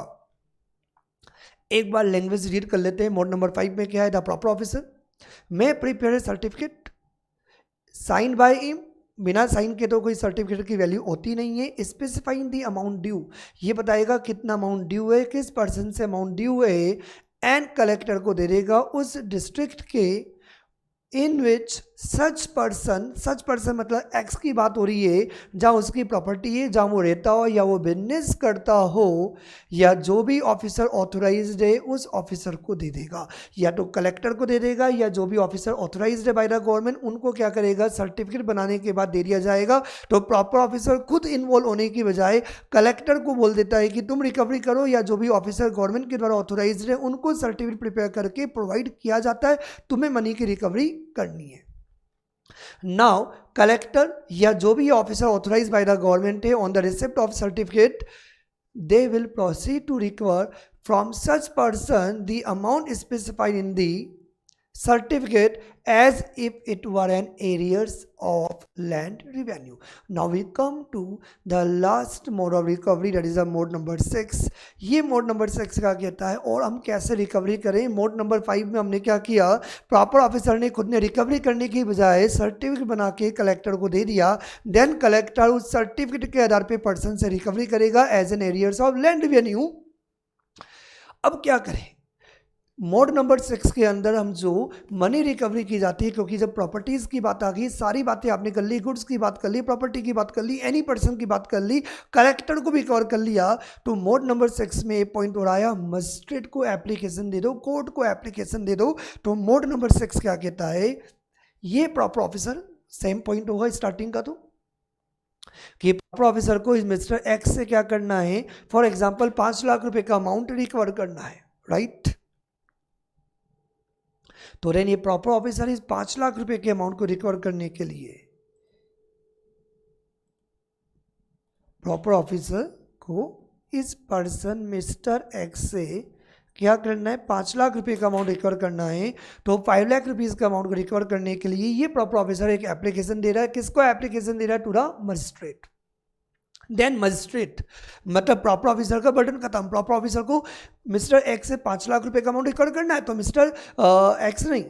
एक बार लैंग्वेज रीड कर लेते हैं। मोड नंबर 5 में क्या है, the proper officer may prepare a certificate sign by him. बिना साइन के तो कोई सर्टिफिकेट की वैल्यू होती नहीं है। स्पेसिफाइंग द अमाउंट ड्यू, ये बताएगा कितना अमाउंट ड्यू है, किस पर्सन से अमाउंट ड्यू है, एंड कलेक्टर को दे देगा उस डिस्ट्रिक्ट के इन विच सच पर्सन मतलब एक्स की बात हो रही है, जहाँ उसकी प्रॉपर्टी है, जहाँ वो रहता हो या वो बिजनेस करता हो, या जो भी ऑफिसर ऑथोराइज्ड है उस ऑफिसर को दे देगा। या तो कलेक्टर को दे देगा या जो भी ऑफिसर ऑथोराइज्ड है बाय द गवर्नमेंट उनको क्या करेगा, सर्टिफिकेट बनाने के बाद दे दिया जाएगा। तो प्रॉपर ऑफिसर खुद इन्वॉल्व होने की बजाय कलेक्टर को बोल देता है कि तुम रिकवरी करो, या जो भी ऑफिसर गवर्नमेंट के द्वारा ऑथोराइज्ड है उनको सर्टिफिकेट प्रिपेयर करके प्रोवाइड किया जाता है, तुम्हें मनी की रिकवरी करनी है। नाउ कलेक्टर या जो भी officer authorised by the government है on the receipt of certificate they will proceed to recover from such person the amount specified in the certificate as if it were an arrears of land revenue. Now we come to the last mode of recovery, that is a mode number 6. ये mode number 6 का कहता है और हम कैसे recovery करें। Mode number 5 में हमने क्या किया, प्रॉपर ऑफिसर ने खुद ने रिकवरी करने की बजाय सर्टिफिकेट बना के कलेक्टर को दे दिया। देन कलेक्टर उस सर्टिफिकेट के आधार पे पर्सन से रिकवरी करेगा as an arrears of land revenue. अब क्या करें, मोड नंबर 6 के अंदर हम जो मनी रिकवरी की जाती है, क्योंकि जब प्रॉपर्टीज़ की बात आ गई, सारी बातें आपने कर ली, गुड्स की बात कर ली, प्रॉपर्टी की बात कर ली, एनी पर्सन की बात कर ली, कलेक्टर को भी कवर कर लिया, तो मोड नंबर 6 में एक पॉइंट और आया, मजिस्ट्रेट को एप्लीकेशन दे दो, कोर्ट को एप्लीकेशन दे दो। तो मोड नंबर 6 क्या कहता है, ये प्रॉपर ऑफिसर, सेम पॉइंट होगा स्टार्टिंग का, तो कि प्रॉपर ऑफिसर को मिस्टर एक्स से क्या करना है, फॉर एग्जाम्पल 5 लाख रुपए का अमाउंट रिकवर करना है, राइट। तो रेन ये प्रॉपर ऑफिसर इस 5 लाख रुपए के अमाउंट को रिकवर करने के लिए प्रॉपर ऑफिसर को इस पर्सन मिस्टर एक्स से क्या करना है, 5 लाख रुपए का अमाउंट रिकवर करना है। तो 5 लाख रुपीज का अमाउंट को रिकवर करने के लिए ये प्रॉपर ऑफिसर एक एप्लीकेशन दे रहा है। किसको एप्लीकेशन दे रहा है, to the magistrate. Then magistrate मतलब प्रॉपर ऑफिसर का बटन खत्म। प्रॉपर ऑफिसर को मिस्टर एक्स से 5 लाख रुपए का अमाउंट रिकवर करना है, तो मिस्टर एक्स नहीं,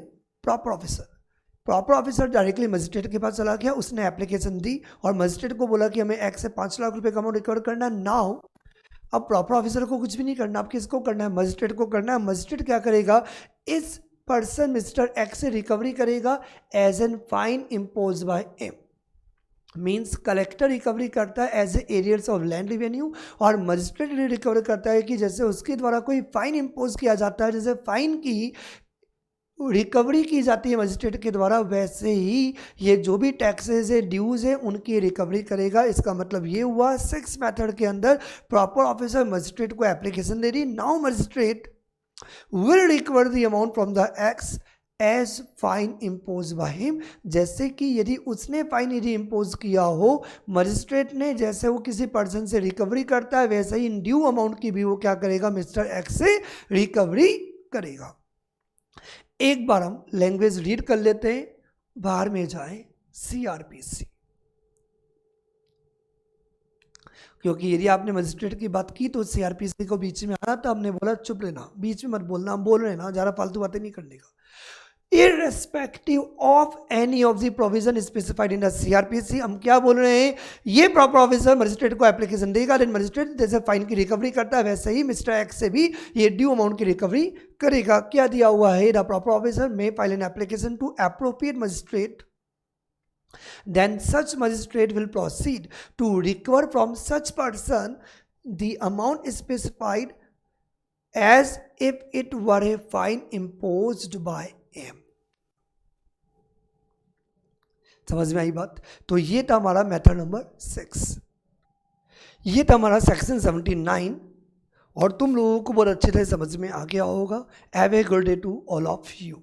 प्रॉपर ऑफिसर डायरेक्टली मजिस्ट्रेट के पास चला गया, उसने एप्लीकेशन दी और मजिस्ट्रेट को बोला कि हमें एक्स से 5 लाख रुपए का अमाउंट रिकवर करना है। नाउ अब प्रॉपर ऑफिसर को कुछ भी नहीं करना, अब किसको करना है, मजिस्ट्रेट को करना है। मजिस्ट्रेट क्या करेगा, इस पर्सन मिस्टर एक्स से रिकवरी करेगा as an fine impose by him. Means collector recovery करता है as a arrears of land revenue और मजिस्ट्रेट रिकवर करता है कि जैसे उसके द्वारा कोई फाइन इम्पोज किया जाता है, जैसे फाइन की रिकवरी की जाती है मजिस्ट्रेट के द्वारा, वैसे ही ये जो भी टैक्सेस है, ड्यूज है, उनकी रिकवरी करेगा। इसका मतलब ये हुआ 6 मेथड के अंदर प्रॉपर ऑफिसर मजिस्ट्रेट को एप्लीकेशन दे रही। Now magistrate will recover the amount from the X as fine impose by him. जैसे कि यदि उसने फाइन यदि इम्पोज किया हो मजिस्ट्रेट ने, जैसे वो किसी पर्सन से रिकवरी करता है वैसे ही इन ड्यू अमाउंट की भी वो क्या करेगा, मिस्टर एक्स से रिकवरी करेगा। एक बार हम लैंग्वेज रीड कर लेते हैं, बाहर में जाए सीआरपीसी, क्योंकि यदि आपने मजिस्ट्रेट की बात की तो सीआरपीसी को बीच में आना, तो हमने बोला चुप रहना, बीच में मत बोलना, हम बोल रहे हैं ना, ज़्यादा फालतू बातें नहीं करने का। Irrespective of any of the provision specified in the CRPC, हम क्या बोल रहे हैं, ये प्रॉपर ऑफिसर मजिस्ट्रेट को एप्लीकेशन देगा, देन मजिस्ट्रेट जैसे फाइन की रिकवरी करता है वैसे ही मिस्टर एक्स से भी ये ड्यू अमाउंट की रिकवरी करेगा। क्या दिया हुआ है, the proper officer may file an application to appropriate magistrate then such magistrate will proceed to recover from such person the amount specified as if it were a fine imposed by him. समझ में आई बात? तो ये था हमारा method number 6, ये था हमारा सेक्शन 79 और तुम लोगों को बहुत अच्छे से समझ में आ गया होगा. Have a good day to all of you.